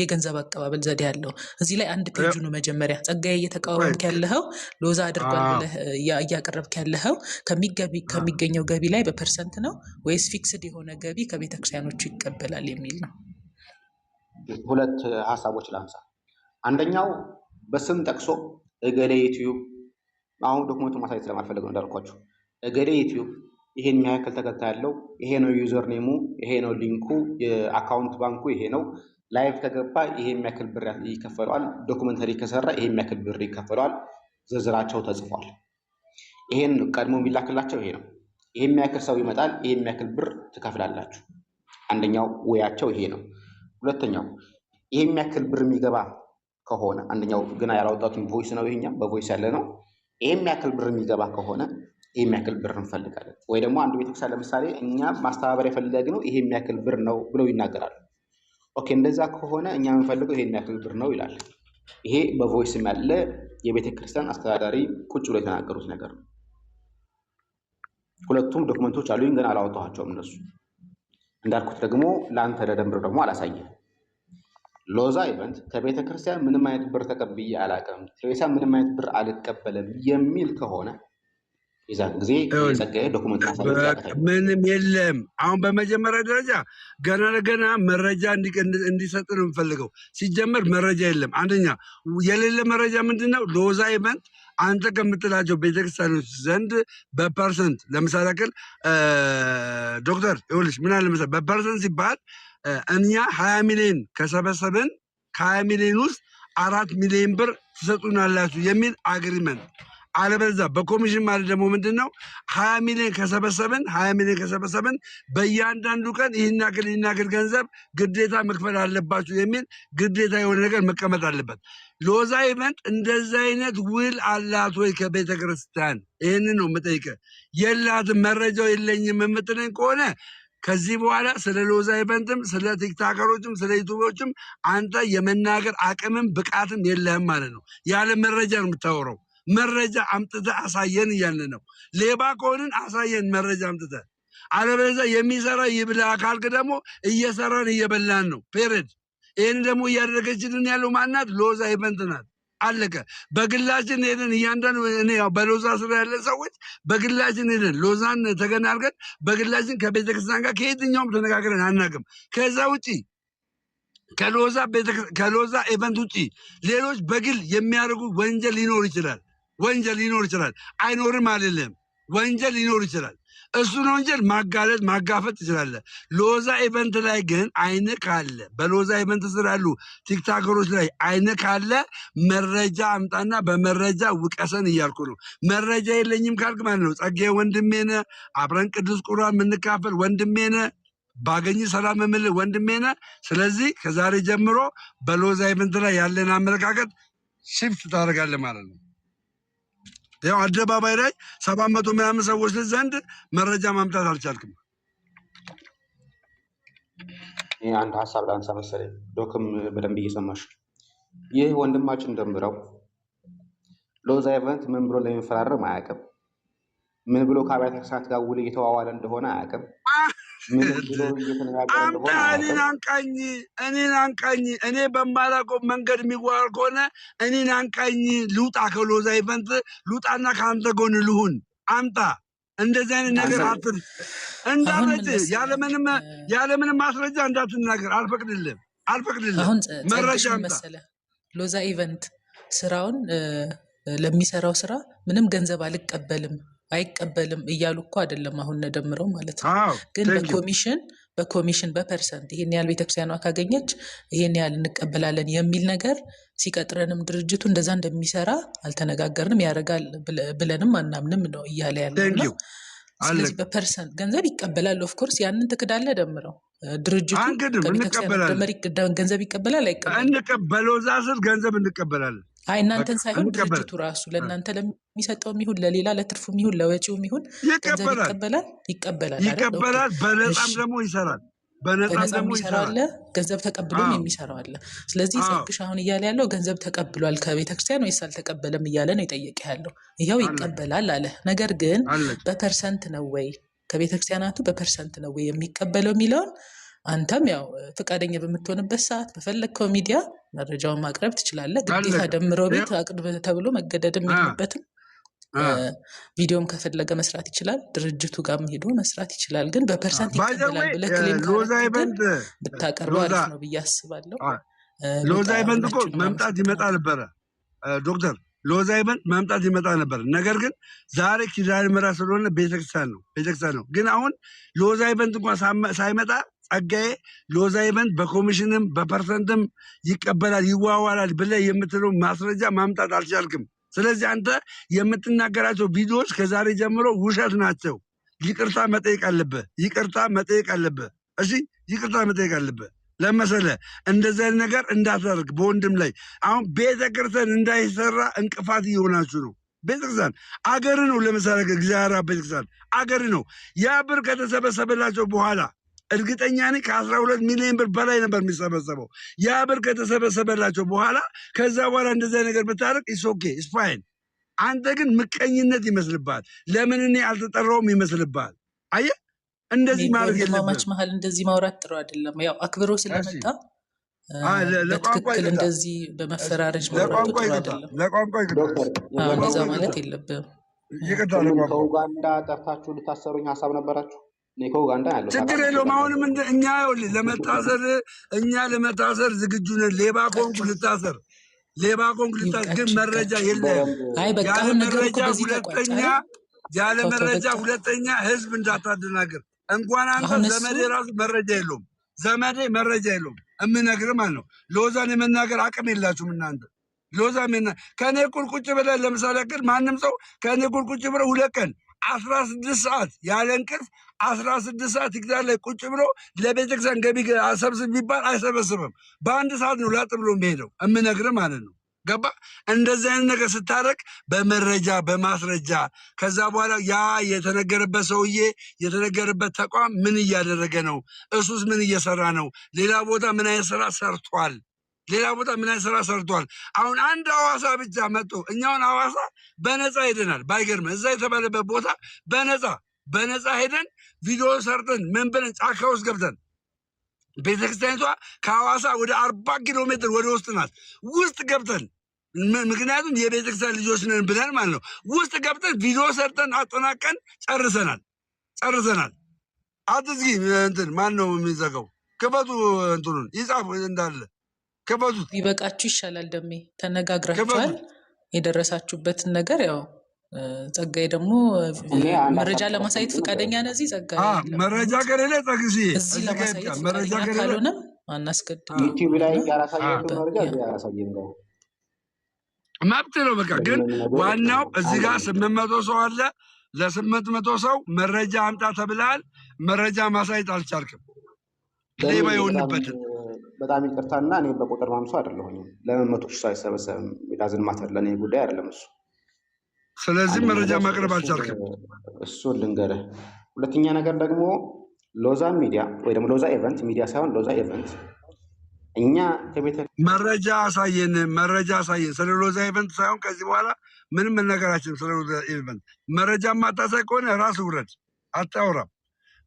የገንዘብ አቀባበል ዘዴ ያለው? እዚህ ላይ አንድ ፔጅ ነው መጀመሪያ ጸጋዬ እየተቃወምክ ያለኸው ሎዛ አድርጓል ብለህ እያቀረብክ ያለኸው ከሚገኘው ገቢ ላይ በፐርሰንት ነው ወይስ ፊክስድ የሆነ ገቢ ከቤተክርስቲያኖቹ ይቀበላል የሚል ነው። ሁለት ሀሳቦች ላንሳ። አንደኛው በስም ጠቅሶ እገሌ ዩቲዩብ፣ አሁን ዶክመንቱን ማሳየት ስለማልፈልግ ነው እንዳልኳችሁ፣ እገሌ ዩቲዩብ ይሄን ያክል ተከታይ ያለው፣ ይሄ ነው ዩዘር ኔሙ፣ ይሄ ነው ሊንኩ፣ የአካውንት ባንኩ ይሄ ነው፣ ላይቭ ከገባ ይሄ የሚያክል ብር ይከፈለዋል፣ ዶክመንተሪ ከሰራ ይሄ የሚያክል ብር ይከፈለዋል፣ ዝርዝራቸው ተጽፏል። ይሄን ቀድሞ የሚላክላቸው ይሄ ነው። ይሄ የሚያክል ሰው ይመጣል፣ ይሄ የሚያክል ብር ትከፍላላችሁ። አንደኛው ወያቸው ይሄ ነው። ሁለተኛው ይሄ የሚያክል ብር የሚገባ ከሆነ አንደኛው ግና ያላወጣቱን ቮይስ ነው፣ ይሄኛው በቮይስ ያለ ነው። ይሄ የሚያክል ብር የሚገባ ከሆነ ይሄ የሚያክል ብር እንፈልጋለን። ወይ ደግሞ አንድ ቤተክርስቲያን ለምሳሌ እኛ ማስተባበሪያ የፈለግነው ይሄ የሚያክል ብር ነው ብለው ይናገራሉ። ኦኬ እንደዛ ከሆነ እኛ የምንፈልገው ይሄ የሚያክል ብር ነው ይላል። ይሄ በቮይስም ያለ የቤተክርስቲያን አስተዳዳሪ ቁጭ ብሎ የተናገሩት ነገር ነው። ሁለቱም ዶክመንቶች አሉኝ ግን አላወጣኋቸውም። እነሱ እንዳልኩት ደግሞ ለአንተ ለደምሮ ደግሞ አላሳየም። ሎዛ ኢቨንት ከቤተክርስቲያን ምንም አይነት ብር ተቀብዬ አላውቅም፣ ከቤሳ ምንም አይነት ብር አልቀበልም የሚል ከሆነ የዛን ጊዜ ጸጋዬ ዶክመንት ምንም የለም። አሁን በመጀመሪያ ደረጃ ገና ለገና መረጃ እንዲሰጥ ነው የምፈልገው። ሲጀመር መረጃ የለም። አንደኛ የሌለ መረጃ ምንድን ነው? ሎዛ ኢቨንት አንተ ከምትላቸው ቤተክርስቲያኖች ዘንድ በፐርሰንት ለምሳሌ ያክል ዶክተር ይኸውልሽ ምን አለ መሰለህ፣ በፐርሰንት ሲባል እኛ 20 ሚሊዮን ከሰበሰብን ከ20 ሚሊዮን ውስጥ 4 ሚሊዮን ብር ትሰጡናላችሁ የሚል አግሪመንት አለበዛ። በኮሚሽን ማለት ደግሞ ምንድን ነው? 20 ሚሊዮን ከሰበሰብን በእያንዳንዱ ቀን ይህን ያክል ገንዘብ ግዴታ መክፈል አለባችሁ የሚል ግዴታ የሆነ ነገር መቀመጥ አለበት። ሎዛ ኢቨንት እንደዚህ አይነት ውል አላት ወይ ከቤተ ክርስቲያን? ይህንን ነው የምጠይቀህ። የላትም። መረጃው የለኝም የምትለኝ ከሆነ ከዚህ በኋላ ስለ ሎዛ ኢቨንትም ስለ ቲክታከሮችም ስለ ዩቱቦችም አንተ የመናገር አቅምም ብቃትም የለህም ማለት ነው። ያለ መረጃ ነው የምታወራው። መረጃ አምጥተህ አሳየን እያልን ነው። ሌባ ከሆንን አሳየን መረጃ አምጥተህ፣ አለበለዚያ የሚሰራ ይብላ ካልክ ደግሞ እየሰራን እየበላን ነው። ፔሬድ። ይህን ደግሞ እያደረገችልን ያለው ማናት? ሎዛ ኢቨንት ናት። አለቀ። በግላችን ሄደን እያንዳንዱ እኔ ያው በሎዛ ስራ ያለን ሰዎች በግላችን ሄደን ሎዛን ተገና አድርገን በግላችን ከቤተክርስቲያን ጋር ከየትኛውም ተነጋግረን አናውቅም። ከዛ ውጪ ከሎዛ ኢቨንት ውጪ ሌሎች በግል የሚያደርጉ ወንጀል ሊኖር ይችላል። አይኖርም አይደለም፣ ወንጀል ሊኖር ይችላል። እሱን ወንጀል ማጋለጥ ማጋፈጥ ትችላለህ። ሎዛ ኢቨንት ላይ ግን አይነ ካለ በሎዛ ኢቨንት ስር ያሉ ቲክታከሮች ላይ አይነ ካለ መረጃ አምጣና በመረጃ ውቀሰን እያልኩ ነው። መረጃ የለኝም ካልክ ማለት ነው ጸጋዬ ወንድሜ ነህ፣ አብረን ቅዱስ ቁርባን የምንካፈል ወንድሜ ነህ፣ ባገኝ ሰላም የምልህ ወንድሜ ነህ። ስለዚህ ከዛሬ ጀምሮ በሎዛ ኢቨንት ላይ ያለን አመለካከት ሽፍት ታደርጋለህ ማለት ነው። ያው አደባባይ ላይ 700 ምናምን ሰዎች ዘንድ መረጃ ማምጣት አልቻልክም። አንድ ሀሳብ ላንሳ መሰለኝ፣ ዶክም በደንብ እየሰማሽ። ይህ ወንድማችን ደምረው ሎዛ ኢቨንት ምን ብሎ እንደሚፈራረም አያውቅም። ምን ብሎ ከአብያተ ክርስቲያናት ጋር ውል እየተዋዋለ እንደሆነ አያውቅም። አምጣ እኔን አንቃኝ እኔ በማላውቀው መንገድ የሚዋል ከሆነ እኔን አንቃኝ ልውጣ ከሎዛ ኢቨንት ልውጣና ከአንተ ጎን ልሁን አምጣ እንደዚህ አይነት ነገር አትል እንዳለች ያለምንም ማስረጃ እንዳትናገር አልፈቅድልህም አሁን መረጃ ጸግሽ መሰለ ሎዛ ኢቨንት ስራውን ለሚሰራው ስራ ምንም ገንዘብ አይቀበልም እያሉ እኮ አይደለም አሁን ነደምረው ማለት ነው ግን በኮሚሽን በፐርሰንት ይሄን ያህል ቤተክርስቲያኗ ካገኘች ይሄን ያህል እንቀበላለን የሚል ነገር ሲቀጥረንም ድርጅቱ እንደዛ እንደሚሰራ አልተነጋገርንም ያረጋል ብለንም አናምንም ነው እያለ ያለው ስለዚህ በፐርሰንት ገንዘብ ይቀበላል ኦፍ ኮርስ ያንን ትክዳለ ደምረው ድርጅቱ ከቤተክርስቲያን ገንዘብ ይቀበላል በሎዛ ስር ገንዘብ እንቀበላለን እናንተን ሳይሆን ድርጅቱ ራሱ ለእናንተ ለሚሰጠውም ይሁን ለሌላ ለትርፉም ይሁን ለወጪውም ይሁን ገንዘብ ይቀበላል በነፃም ደግሞ ይሰራል በነፃም ይሰራል ገንዘብ ተቀብሎም የሚሰራው አለ ስለዚህ ጸግሽ አሁን እያለ ያለው ገንዘብ ተቀብሏል ከቤተክርስቲያን ወይስ አልተቀበለም እያለ ነው የጠየቀ ያለው ይሄው ይቀበላል አለ ነገር ግን በፐርሰንት ነው ወይ ከቤተክርስቲያናቱ በፐርሰንት ነው ወይ የሚቀበለው የሚለውን አንተም ያው ፈቃደኛ በምትሆንበት ሰዓት በፈለግከው ሚዲያ መረጃውን ማቅረብ ትችላለህ ግዴታ ደምረው ቤት አቅርብ ተብሎ መገደድም የለበትም ቪዲዮም ከፈለገ መስራት ይችላል ድርጅቱ ጋር ሄዶ መስራት ይችላል ግን በፐርሰንት ይቀበላል ብለህ ክሌም ብታቀርበው አሪፍ ነው ብዬ አስባለሁ ሎዛ ኢቨንት እኮ መምጣት ይመጣ ነበረ ዶክተር ሎዛ ኢቨንት መምጣት ይመጣ ነበር ነገር ግን ዛሬ ኪዳነ ምሕረት ስለሆነ ቤተክርስቲያን ነው ግን አሁን ሎዛ ኢቨንት እንኳን ሳይመጣ ጸጋዬ ሎዛ ኢቨንት በኮሚሽንም በፐርሰንትም ይቀበላል ይዋዋላል ብለህ የምትለው ማስረጃ ማምጣት አልቻልክም ስለዚህ አንተ የምትናገራቸው ቪዲዮዎች ከዛሬ ጀምሮ ውሸት ናቸው ይቅርታ መጠየቅ አለብህ እሺ ይቅርታ መጠየቅ አለብህ ለመሰለ እንደዚህ አይነት ነገር እንዳታደርግ በወንድም ላይ አሁን ቤተክርስቲያን እንዳይሰራ እንቅፋት እየሆናችሁ ነው ቤተክርስቲያን አገር ነው ለምሳሌ እግዚአብሔር ቤተክርስቲያን አገር ነው ያ ብር ከተሰበሰበላቸው በኋላ እርግጠኛ ነኝ ከ12 ሚሊዮን ብር በላይ ነበር የሚሰበሰበው ያ ብር ከተሰበሰበላቸው በኋላ ከዛ በኋላ እንደዚህ ነገር ብታረቅ ኢትስ ኦኬ ኢትስ ፋይን አንተ ግን ምቀኝነት ይመስልብሃል ለምን እኔ አልተጠራውም ይመስልብሃል አየህ እንደዚህ ማለት የለማማች መሀል እንደዚህ ማውራት ጥሩ አይደለም ያው አክብሮ ስለመጣ በትክክል እንደዚህ በመፈራረጅ ማውራት ጥሩ አይደለም ለቋንቋ እንደዛ ማለት የለብህም ከኡጋንዳ ጠርታችሁ ልታሰሩኝ ሀሳብ ነበራችሁ ችግር የለውም አሁንም ለመታሰር ዝግጁ ነን ሌባ ኮንኩ ልታሰር ግን መረጃ የለም ያለ መረጃ ሁለተኛ ህዝብ እንዳታደናግር እንኳን አንተ ዘመዴ ራሱ መረጃ የለውም እምነግር ማለት ነው ሎዛን የመናገር አቅም የላችሁም እናንተ ሎዛ ከኔ ቁልቁጭ ብለን ለምሳሌ ያክል ማንም ሰው ከኔ ቁልቁጭ ብለው 2 ቀን 16 ሰዓት ያለ እንቅልፍ 16 ሰዓት ይግዛል ላይ ቁጭ ብሎ ለቤተክርስቲያን ገቢ አሰብስብ ቢባል አይሰበስብም በአንድ ሰዓት ነው ላጥ ብሎ የሚሄደው እምነግር ማለት ነው ገባ እንደዚህ አይነት ነገር ስታረቅ በመረጃ በማስረጃ ከዛ በኋላ ያ የተነገረበት ሰውዬ የተነገረበት ተቋም ምን እያደረገ ነው እሱስ ምን እየሰራ ነው ሌላ ቦታ ምን አይነት ስራ ሰርቷል አሁን አንድ ሐዋሳ ብቻ መጥቶ እኛውን ሐዋሳ በነፃ ሄደናል ባይገርም እዛ የተባለበት ቦታ በነፃ ሄደን ቪዲዮ ሰርተን ምን ብለን ጫካ ውስጥ ገብተን ቤተክርስቲያኒቷ ከሐዋሳ ወደ 40 ኪሎ ሜትር ወደ ውስጥ ናት ውስጥ ገብተን ምክንያቱም የቤተክርስቲያን ልጆች ነን ብለን ማለት ነው ውስጥ ገብተን ቪዲዮ ሰርተን አጠናቀን ጨርሰናል አትዝጊ እንትን ማን ነው የሚዘጋው ክፈቱ እንትኑን ይጻፍ እንዳለ ክፈቱት ይበቃችሁ ይሻላል ደሜ ተነጋግራችኋል የደረሳችሁበትን ነገር ያው ጸጋዬ ደግሞ መረጃ ለማሳየት ፈቃደኛ ነህ እዚህ ጸጋዬ መረጃ ከሌለ ጸግሲ እዚህ ለማሳየት መረጃ ካልሆነ አናስገድም ዩቲዩብ ላይ ያራሳየው መረጃ ያራሳየው ነው መብት ነው በቃ ግን ዋናው እዚህ ጋር 800 ሰው አለ ለ800 ሰው መረጃ አምጣ ተብላል መረጃ ማሳየት አልቻልክም ሌባ ይሆንበት በጣም ይቅርታና እኔ በቁጥር ማምሶ አይደለሁኝ ለምን 100 ሺህ አይሰበሰብም ዳዝን ማተር ለኔ ጉዳይ አይደለም እሱ ስለዚህ መረጃ ማቅረብ አልቻልክም እሱ ልንገርህ ሁለተኛ ነገር ደግሞ ሎዛ ሚዲያ ወይ ደግሞ ሎዛ ኢቨንት ሚዲያ ሳይሆን ሎዛ ኢቨንት እኛ ከቤተ መረጃ አሳየን ስለ ሎዛ ኢቨንት ሳይሆን ከዚህ በኋላ ምንም ነገራችን ስለ ሎዛ ኢቨንት መረጃ ማታሳይ ከሆነ ራስ ውረድ አታውራም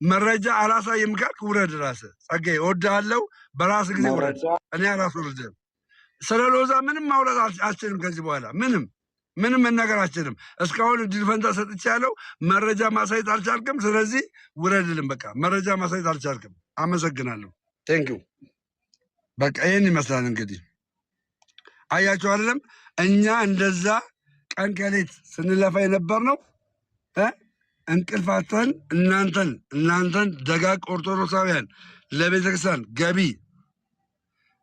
መረጃ አላሳይም ካልክ ውረድ። ራስህ ጸጋዬ እወድሃለሁ፣ በራስህ ጊዜ ውረድ። እኔ አላስወርድህም። ስለ ሎዛ ምንም ማውራት አልችልም። ከዚህ በኋላ ምንም መናገር አልችልም። እስካሁን እድል ፈንታ ሰጥቻለሁ። መረጃ ማሳየት አልቻልክም። ስለዚህ ውረድልም። በቃ መረጃ ማሳየት አልቻልክም። አመሰግናለሁ። ቴንኪው። በቃ ይህን ይመስላል እንግዲህ አያችሁ አይደለም? እኛ እንደዛ ቀን ከሌት ስንለፋ የነበር ነው። እንቅልፋተን እናንተን ደጋግ ኦርቶዶክሳውያን ለቤተክርስቲያን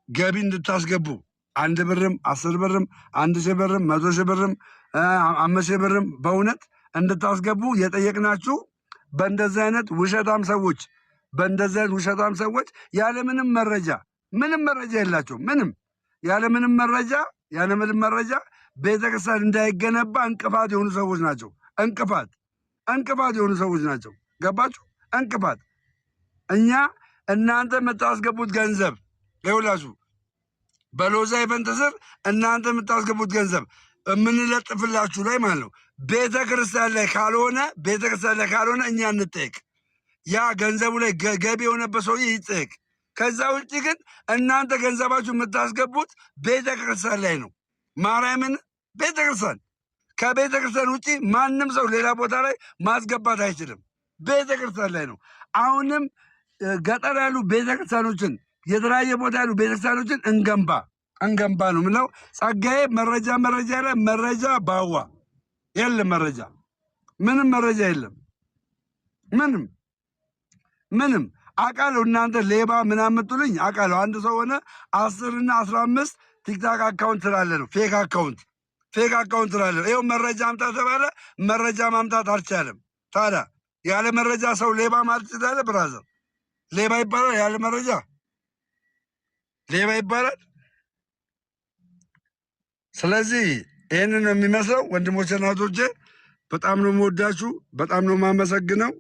ገቢ እንድታስገቡ 1 ብርም 10 ብርም 1,000 ብርም 100,000 ብርም 5,000 ብርም በእውነት እንድታስገቡ የጠየቅናችሁ በእንደዚህ አይነት ውሸታም ሰዎች ያለምንም መረጃ የላቸው ያለምንም መረጃ ቤተክርስቲያን እንዳይገነባ እንቅፋት የሆኑ ሰዎች ናቸው። እንቅፋት የሆኑ ሰዎች ናቸው። ገባችሁ? እንቅፋት እኛ እናንተ የምታስገቡት ገንዘብ ይኸውላችሁ፣ በሎዛ ኢቨንት ስር እናንተ የምታስገቡት ገንዘብ የምንለጥፍላችሁ ላይ ማለት ነው ቤተክርስቲያን ላይ ካልሆነ እኛ እንጠየቅ። ያ ገንዘቡ ላይ ገቢ የሆነበት ሰውዬ ይጠየቅ። ከዛ ውጭ ግን እናንተ ገንዘባችሁ የምታስገቡት ቤተክርስቲያን ላይ ነው። ማርያምን ቤተክርስቲያን ከቤተክርስቲያን ውጭ ማንም ሰው ሌላ ቦታ ላይ ማስገባት አይችልም። ቤተክርስቲያን ላይ ነው። አሁንም ገጠር ያሉ ቤተክርስቲያኖችን የተለያየ ቦታ ያሉ ቤተክርስቲያኖችን እንገንባ ነው ምለው። ጸጋዬ መረጃ ላይ መረጃ ባዋ የለም። ምንም መረጃ የለም። ምንም አውቃለሁ። እናንተ ሌባ ምናምን የምትሉኝ አውቃለሁ። አንድ ሰው ሆነ 10 እና 15 ቲክታክ አካውንት ስላለ ነው። ፌክ አካውንት ስላለ ይኸው መረጃ አምጣ ተባለ። መረጃ ማምጣት አልቻለም። ታዲያ ያለ መረጃ ሰው ሌባ ማለት ይችላል? ብራዘር ሌባ ይባላል? ያለ መረጃ ሌባ ይባላል? ስለዚህ ይህንን ነው የሚመስለው። ወንድሞቼ እናቶቼ በጣም ነው የምወዳችሁ፣ በጣም ነው የማመሰግነው።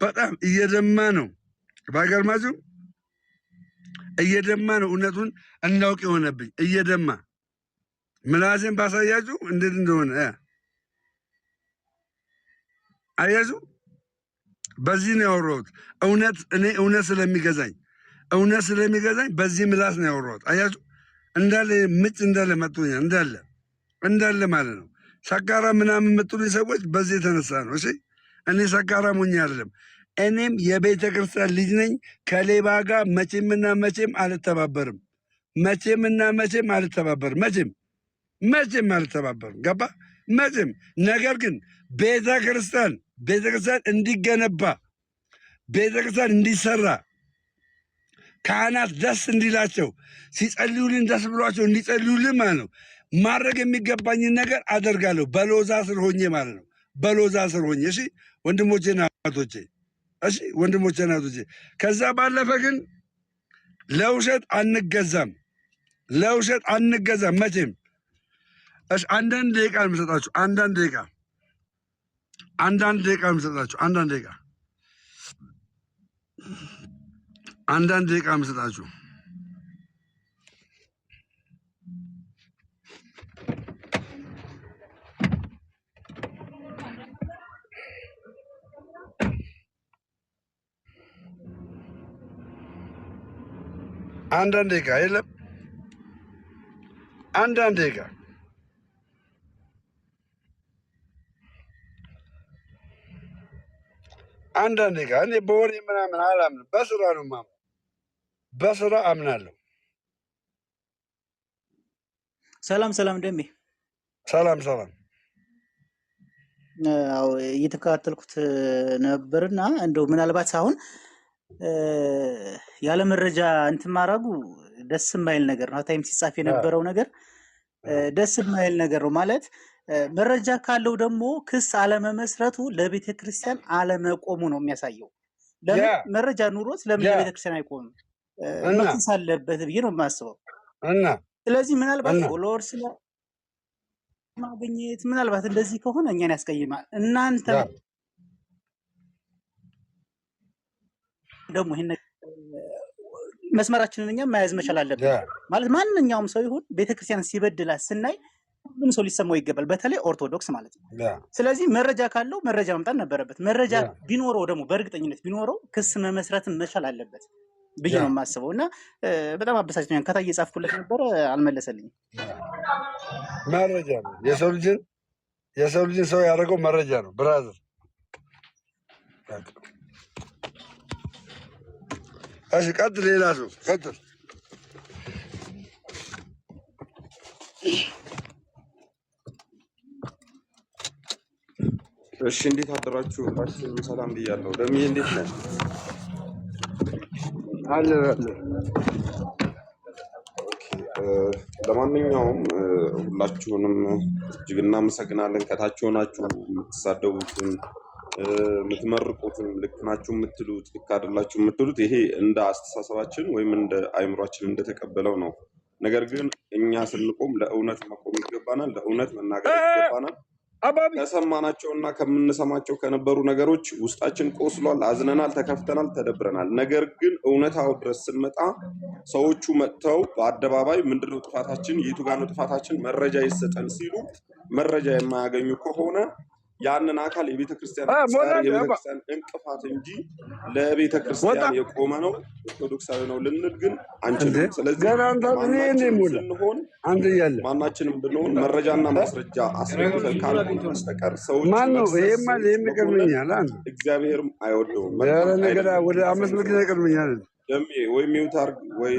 በጣም እየደማ ነው፣ ባይገርማችሁ እየደማ ነው። እውነቱን እንዳውቅ የሆነብኝ እየደማ ምላሴን ባሳያችሁ እንዴት እንደሆነ አያችሁ። በዚህ ነው ያወራሁት። እኔ እውነት ስለሚገዛኝ በዚህ ምላስ ነው ያወራሁት። አያችሁ እንዳለ ምጭ እንዳለ መጥቶኛል፣ እንዳለ ማለት ነው። ሰካራ ምናምን የምትሉኝ ሰዎች በዚህ የተነሳ ነው። እሺ እኔ ሰካራ ሞኝ አይደለም። እኔም የቤተ ክርስቲያን ልጅ ነኝ። ከሌባ ጋር መቼምና መቼም አልተባበርም። መቼም ገባ? መቼም። ነገር ግን ቤተ ክርስቲያን እንዲገነባ፣ ቤተ ክርስቲያን እንዲሰራ፣ ካህናት ደስ እንዲላቸው፣ ሲጸልዩልን ደስ ብሏቸው እንዲጸልዩልን ማለት ነው ማድረግ የሚገባኝን ነገር አደርጋለሁ። በሎዛ ስር ሆኜ ማለት ነው። በሎዛ ስር ሆኜ እሺ ወንድሞቼና እናቶቼ። ከዛ ባለፈ ግን ለውሸት አንገዛም መቼም። እሺ አንዳንድ ደቂቃ የምሰጣችሁ አንዳንድ ደቂቃ የምሰጣችሁ አንዳንድ ደቂቃ የለም። አንዳንድ ደቂቃ እኔ በወሬ ምናምን አላምንም። በስራ ነው የማምነው። በስራ አምናለሁ። ሰላም ደሜ። ሰላም አዎ እየተከታተልኩት ነበርና እንደው ምናልባት አሁን ያለ መረጃ እንትን ማድረጉ ደስ የማይል ነገር ነው። ታይም ሲጻፍ የነበረው ነገር ደስ የማይል ነገር ነው ማለት መረጃ ካለው ደግሞ ክስ አለመመስረቱ ለቤተ ክርስቲያን አለመቆሙ ነው የሚያሳየው። ለምን መረጃ ኑሮት ለምን ለቤተ ክርስቲያን አይቆምም? መክሰስ አለበት ብዬ ነው የማስበው። ስለዚህ ምናልባት ፎሎወርስ ማግኘት ምናልባት እንደዚህ ከሆነ እኛን ያስቀይማል። እናንተ ደግሞ ይሄን መስመራችንን እኛ መያዝ መቻል አለብን። ማለት ማንኛውም ሰው ይሁን ቤተክርስቲያን ሲበድላት ስናይ ሁሉም ሰው ሊሰማው ይገባል፣ በተለይ ኦርቶዶክስ ማለት ነው። ስለዚህ መረጃ ካለው መረጃ መምጣት ነበረበት። መረጃ ቢኖረው ደግሞ በእርግጠኝነት ቢኖረው ክስ መመስረትን መቻል አለበት ብዬ ነው የማስበው። እና በጣም አበሳጭቶኛል። ከታ እየጻፍኩለት ነበረ አልመለሰልኝም። መረጃ ነው የሰው ልጅን ሰው ያደረገው መረጃ ነው ብራዘር። እሺ ቀጥል፣ ሌላ ሰው ቀጥል። እሺ እንዴት አደራችሁ? ሁላችሁም ሰላም ብያለሁ። ደምዬ እንዴት ነህ? አለ ለማንኛውም ሁላችሁንም እጅግ እናመሰግናለን። ከታች ሆናችሁ የምትሳደቡትን የምትመርቁትን ልክ ናችሁ የምትሉት ልክ አይደላችሁ የምትሉት ይሄ እንደ አስተሳሰባችን ወይም እንደ አይምሯችን እንደተቀበለው ነው። ነገር ግን እኛ ስንቆም ለእውነት መቆም ይገባናል፣ ለእውነት መናገር ይገባናል። ከሰማናቸውና ከምንሰማቸው ከነበሩ ነገሮች ውስጣችን ቆስሏል፣ አዝነናል፣ ተከፍተናል፣ ተደብረናል። ነገር ግን እውነታው ድረስ ስንመጣ ሰዎቹ መጥተው በአደባባይ ምንድነው ጥፋታችን፣ የቱ ጋር ነው ጥፋታችን፣ መረጃ ይሰጠን ሲሉ መረጃ የማያገኙ ከሆነ ያንን አካል የቤተክርስቲያን የቤተክርስቲያን እንቅፋት እንጂ ለቤተክርስቲያን የቆመ ነው ኦርቶዶክሳዊ ነው ልንል ግን አንችልም። ስለዚህ ስንሆን ማናችንም ብንሆን መረጃና ማስረጃ አስረግፈን ካልሆነ በስተቀር ሰዎች እግዚአብሔርም አይወደውም። ወደ 5 መኪና ይቀርብኛል። ደሜ ወይ ሚውት አድርግ ወይ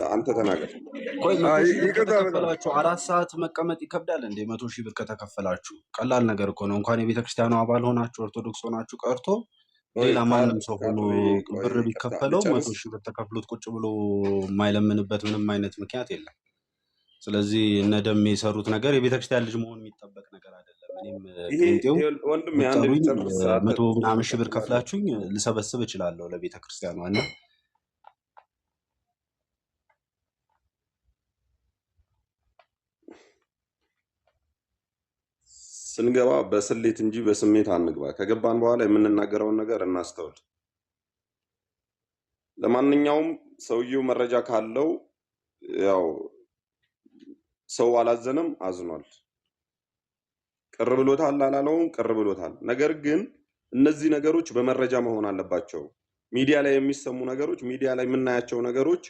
አንተ ተናገር። ቆይ 100,000 ከተከፈላችሁ 4 ሰዓት መቀመጥ ይከብዳል እንዴ? 100,000 ብር ከተከፈላችሁ ቀላል ነገር እኮ ነው። እንኳን የቤተክርስቲያኑ አባል ሆናችሁ ኦርቶዶክስ ሆናችሁ ቀርቶ ሌላ ማንም ሰው ሆኖ ብር ቢከፈለው 100,000 ብር ተከፍሎት ቁጭ ብሎ የማይለምንበት ምንም አይነት ምክንያት የለም። ስለዚህ እነ ደሜ የሰሩት ነገር የቤተክርስቲያን ልጅ መሆን የሚጠበቅ ነገር አይደለም። እኔም ጴንጤው ብትጠሩኝ 100 ምናምን ሺህ ብር ከፍላችሁኝ ልሰበስብ እችላለሁ ለቤተክርስቲያኗ እና ስንገባ በስሌት እንጂ በስሜት አንግባ። ከገባን በኋላ የምንናገረውን ነገር እናስተውል። ለማንኛውም ሰውየው መረጃ ካለው ያው ሰው አላዘነም፣ አዝኗል። ቅር ብሎታል አላለውም፣ ቅር ብሎታል። ነገር ግን እነዚህ ነገሮች በመረጃ መሆን አለባቸው። ሚዲያ ላይ የሚሰሙ ነገሮች፣ ሚዲያ ላይ የምናያቸው ነገሮች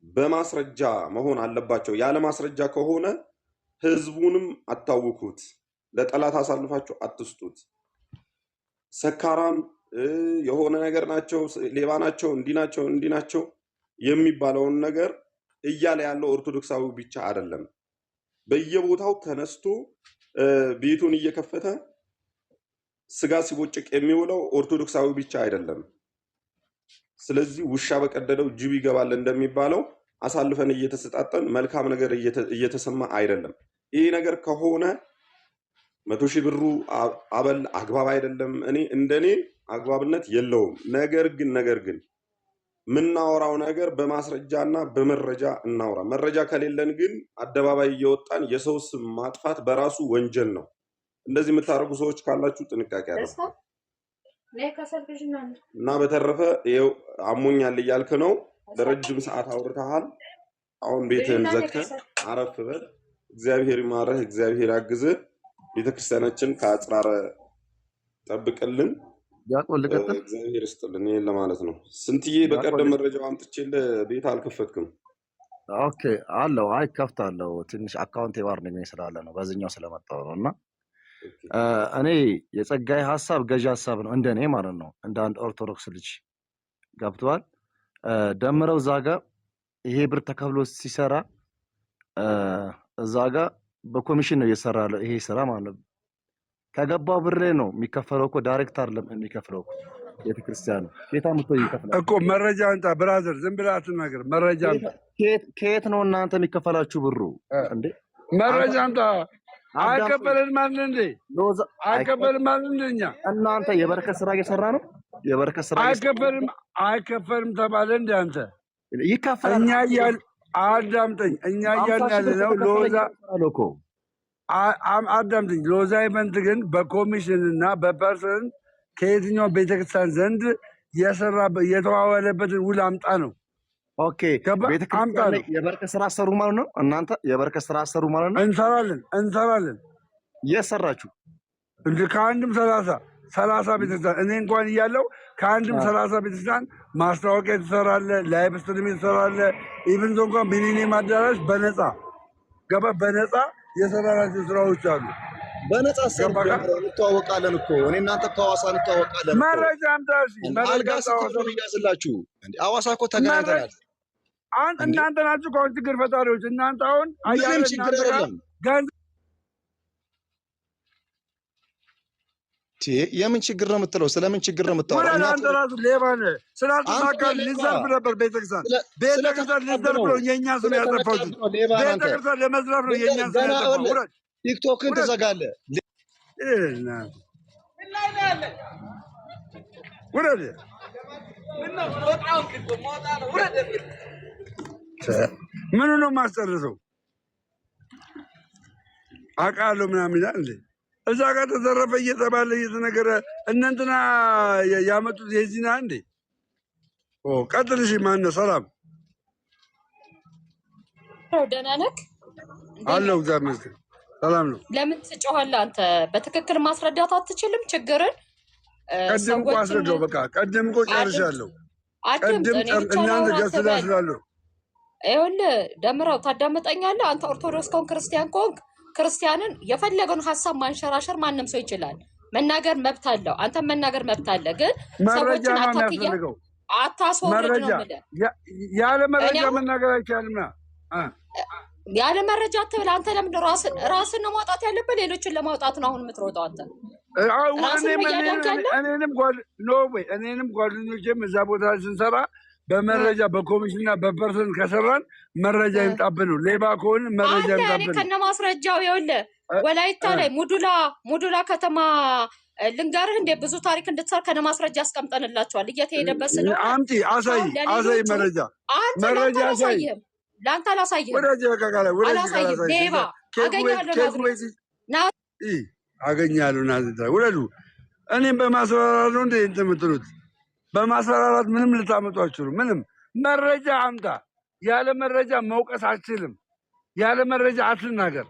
በማስረጃ መሆን አለባቸው። ያለ ማስረጃ ከሆነ ህዝቡንም አታውኩት፣ ለጠላት አሳልፋችሁ አትስጡት። ሰካራም የሆነ ነገር ናቸው፣ ሌባ ናቸው፣ እንዲህ ናቸው የሚባለውን ነገር እያለ ያለው ኦርቶዶክሳዊ ብቻ አይደለም። በየቦታው ተነስቶ ቤቱን እየከፈተ ስጋ ሲቦጭቅ የሚውለው ኦርቶዶክሳዊ ብቻ አይደለም። ስለዚህ ውሻ በቀደደው ጅብ ይገባል እንደሚባለው አሳልፈን እየተሰጣጠን መልካም ነገር እየተሰማ አይደለም። ይህ ነገር ከሆነ 100,000 ብሩ አበል አግባብ አይደለም። እንደኔ አግባብነት የለውም። ነገር ግን ምናወራው ነገር በማስረጃና በመረጃ እናውራ። መረጃ ከሌለን ግን አደባባይ እየወጣን የሰው ስም ማጥፋት በራሱ ወንጀል ነው። እንደዚህ የምታደርጉ ሰዎች ካላችሁ ጥንቃቄ አድርጉ እና በተረፈ ይኸው አሞኛል እያልክ ነው። ለረጅም ሰዓት አውርተሃል። አሁን ቤትህን ዘግተህ አረፍ በል። እግዚአብሔር ይማረህ፣ እግዚአብሔር ያግዝህ። ቤተክርስቲያናችን ከአጽራረ ጠብቅልን፣ እግዚአብሔር ይስጥልን። ይሄን ለማለት ነው። ስንትዬ በቀደም መረጃው አምጥቼልህ ቤት አልከፈትክም? ኦኬ አለው። አይ ከፍታለሁ። ትንሽ አካውንት ዋርኒንግ ስላለ ነው በዚህኛው ስለመጣው ነው። እና እኔ የጸጋዬ ሀሳብ ገዢ ሀሳብ ነው እንደኔ ማለት ነው። እንደ አንድ ኦርቶዶክስ ልጅ ገብቷል። ደምረው እዛ ጋ ይሄ ብር ተከፍሎ ሲሰራ እዛ ጋ በኮሚሽን ነው እየሰራ ያለው ይሄ ስራ ማለት ነው። ከገባው ብር ነው የሚከፈለው እኮ ዳይሬክት አይደለም የሚከፍለው እኮ ቤተክርስቲያኑ ኬታ ምቶ ይከፍላል እኮ። መረጃ አንተ ብራዘር ዝም ብለህ አትናገር። መረጃ አንተ ከየት ነው እናንተ የሚከፈላችሁ ብሩ እንዴ? መረጃ አንተ አይከፈልም ማለት እንዴ? አይከፈልም ማለት እንዴ? እኛ እናንተ የበረከት ስራ እየሰራ ነው። የበረከት ስራ አይከፈልም ተባለ እንዴ? አንተ ይከፈላል። እኛ እያልን አዳምጠኝ። እኛ እያልን ያለነው ሎዛ አዳምጠኝ። ሎዛ ኢቨንት ግን በኮሚሽን እና በፐርሰንት ከየትኛው ቤተክርስቲያን ዘንድ የተዋዋለበትን ውል አምጣ ነው። ኦኬ ቤተክርስቲያን ላይ የበረከት ስራ አሰሩ ማለት ነው። እናንተ የበረከት ስራ አሰሩ ማለት ነው። እንሰራለን። እየሰራችሁ እንደ ከአንድም 30 ቤተክርስቲያን እኔ እንኳን እያለው ከአንድም 30 ቤተክርስቲያን ማስታወቂያ ትሰራለ፣ ላይቭ ስትሪም ትሰራለ። ኢቭን እንኳን ሚሊኒየም አዳራሽ በነፃ ገባ በነፃ የሰራናቸው ስራዎች አሉ። በነፃ እንተዋወቃለን እኮ እኔ እናንተ ከሐዋሳ እንተዋወቃለን። መረጃ አምጣሽ አልጋ ስትሆን እያዝላችሁ እንዴ ሐዋሳ እኮ ተገናኝተናል። እናንተ ናችሁ እኮ ችግር ፈጣሪዎች። እናንተ አሁን ምንም ችግር አይደለም። የምን ችግር ነው የምትለው? ስለምን ችግር ነው የምታወራው? አንተ ራስህ ሌባ ነህ። ስላልተሳካልህ ልዘርፍ ነበር ቤተክርስቲያን ልዘርፍ ነው የእኛ ስም ያጠፋሁት። ቤተክርስቲያን ለመዝረፍ ነው የእኛ ስም ያጠፋሁት። ቲክቶክን ትዘጋለህ። ውረድ። ምኑ ነው የማስጨርሰው? አውቃለሁ ምናምን ይላል እንዴ? እዛ ጋር ተዘረፈ እየተባለ እየተነገረ እነንትና ያመጡት የዚህና እንዴ? ቀጥልሽ። ማነው? ሰላም ደህና ነህ? አለሁ እግዚአብሔር ይመስገን ሰላም ነው። ለምን ትጮኻለህ አንተ? በትክክል ማስረዳት አትችልም ችግርን? ቀደም እኮ አስረዳው። በቃ ቀደም እኮ ጨርሻለሁ። ቀደም እናንተ ገስላ ስላለሁ ይኸውልህ ደምረው ታዳምጠኛለህ። አንተ ኦርቶዶክስ ከሆንክ ክርስቲያን ከሆንክ ክርስቲያንን የፈለገውን ሀሳብ ማንሸራሸር ማንም ሰው ይችላል። መናገር መብት አለው። አንተም መናገር መብት አለ። ግን ሰዎችን አታክያ አታስወርድ ነው የምልህ። ያለ መረጃ መናገር አይቻልም። ያለ መረጃ አትብል። አንተ ለምን ራስን ነው ማውጣት ያለብህ? ሌሎችን ለማውጣት ነው አሁን የምትሮጠው አንተ። እኔንም ጓደኞቼም እዛ ቦታ ስንሰራ በመረጃ በኮሚሽንና በፐርሰንት ከሰራን መረጃ ይምጣብን ነው። ሌባ ከሆን መረጃ ይምጣብን ከነ ማስረጃው። ይኸውልህ ወላይታ ላይ ሙዱላ ከተማ ልንገርህ እንደ ብዙ ታሪክ እንድትሰራ ከነ ማስረጃ አስቀምጠንላቸዋል። እየተሄደበት ስለሆነ አምጪ አሳይ መረጃ አሳይህም። ለአንተ አላሳይህም። አላሳይህም። ሌባ አገኛለሁ ናዝሬት ውለዱ። እኔም በማስፈራራት ነው እንደ እንትን የምትሉት። በማስፈራራት ምንም ልታመጡ አትችሉም። ምንም መረጃ አምጣ። ያለ መረጃ መውቀስ አትችልም። ያለ መረጃ አትናገር።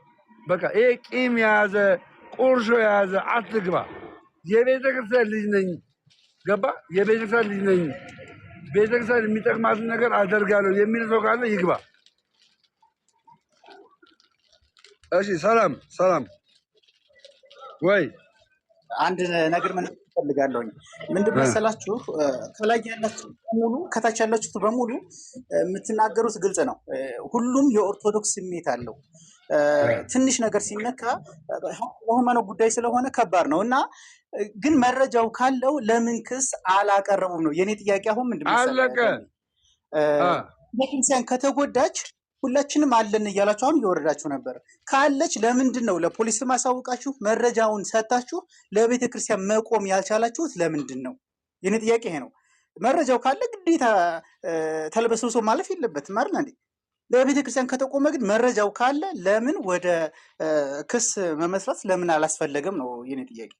በቃ ይሄ ቂም የያዘ ቁርሾ የያዘ አትግባ። የቤተክርስቲያን ልጅ ነኝ ገባ? የቤተክርስቲያን ልጅ ነኝ፣ ቤተክርስቲያን የሚጠቅማትን ነገር አደርጋለሁ የሚል ሰው ካለ ይግባ። እሺ ሰላም ወይ አንድ ነገር ምን ፈልጋለሁ። ምንድን መሰላችሁ? ከላይ ያላችሁ በሙሉ ከታች ያላችሁ በሙሉ የምትናገሩት ግልጽ ነው። ሁሉም የኦርቶዶክስ ስሜት አለው። ትንሽ ነገር ሲነካ የሃይማኖት ጉዳይ ስለሆነ ከባድ ነው እና ግን መረጃው ካለው ለምን ክስ አላቀረቡም ነው የኔ ጥያቄ። አሁን ምንድን መሰላችሁ? ቤተክርስቲያን ከተጎዳች ሁላችንም አለን እያላችሁ አሁን እየወረዳችሁ ነበር። ካለች ለምንድን ነው ለፖሊስ ማሳወቃችሁ? መረጃውን ሰጣችሁ ለቤተ ክርስቲያን መቆም ያልቻላችሁት ለምንድን ነው? የኔ ጥያቄ ይሄ ነው። መረጃው ካለ ግዴታ ተልበስብሶ ማለፍ የለበትም አይደል እንዴ? ለቤተ ክርስቲያን ከተቆመ ግን መረጃው ካለ ለምን ወደ ክስ መመስረት ለምን አላስፈለገም ነው የኔ ጥያቄ።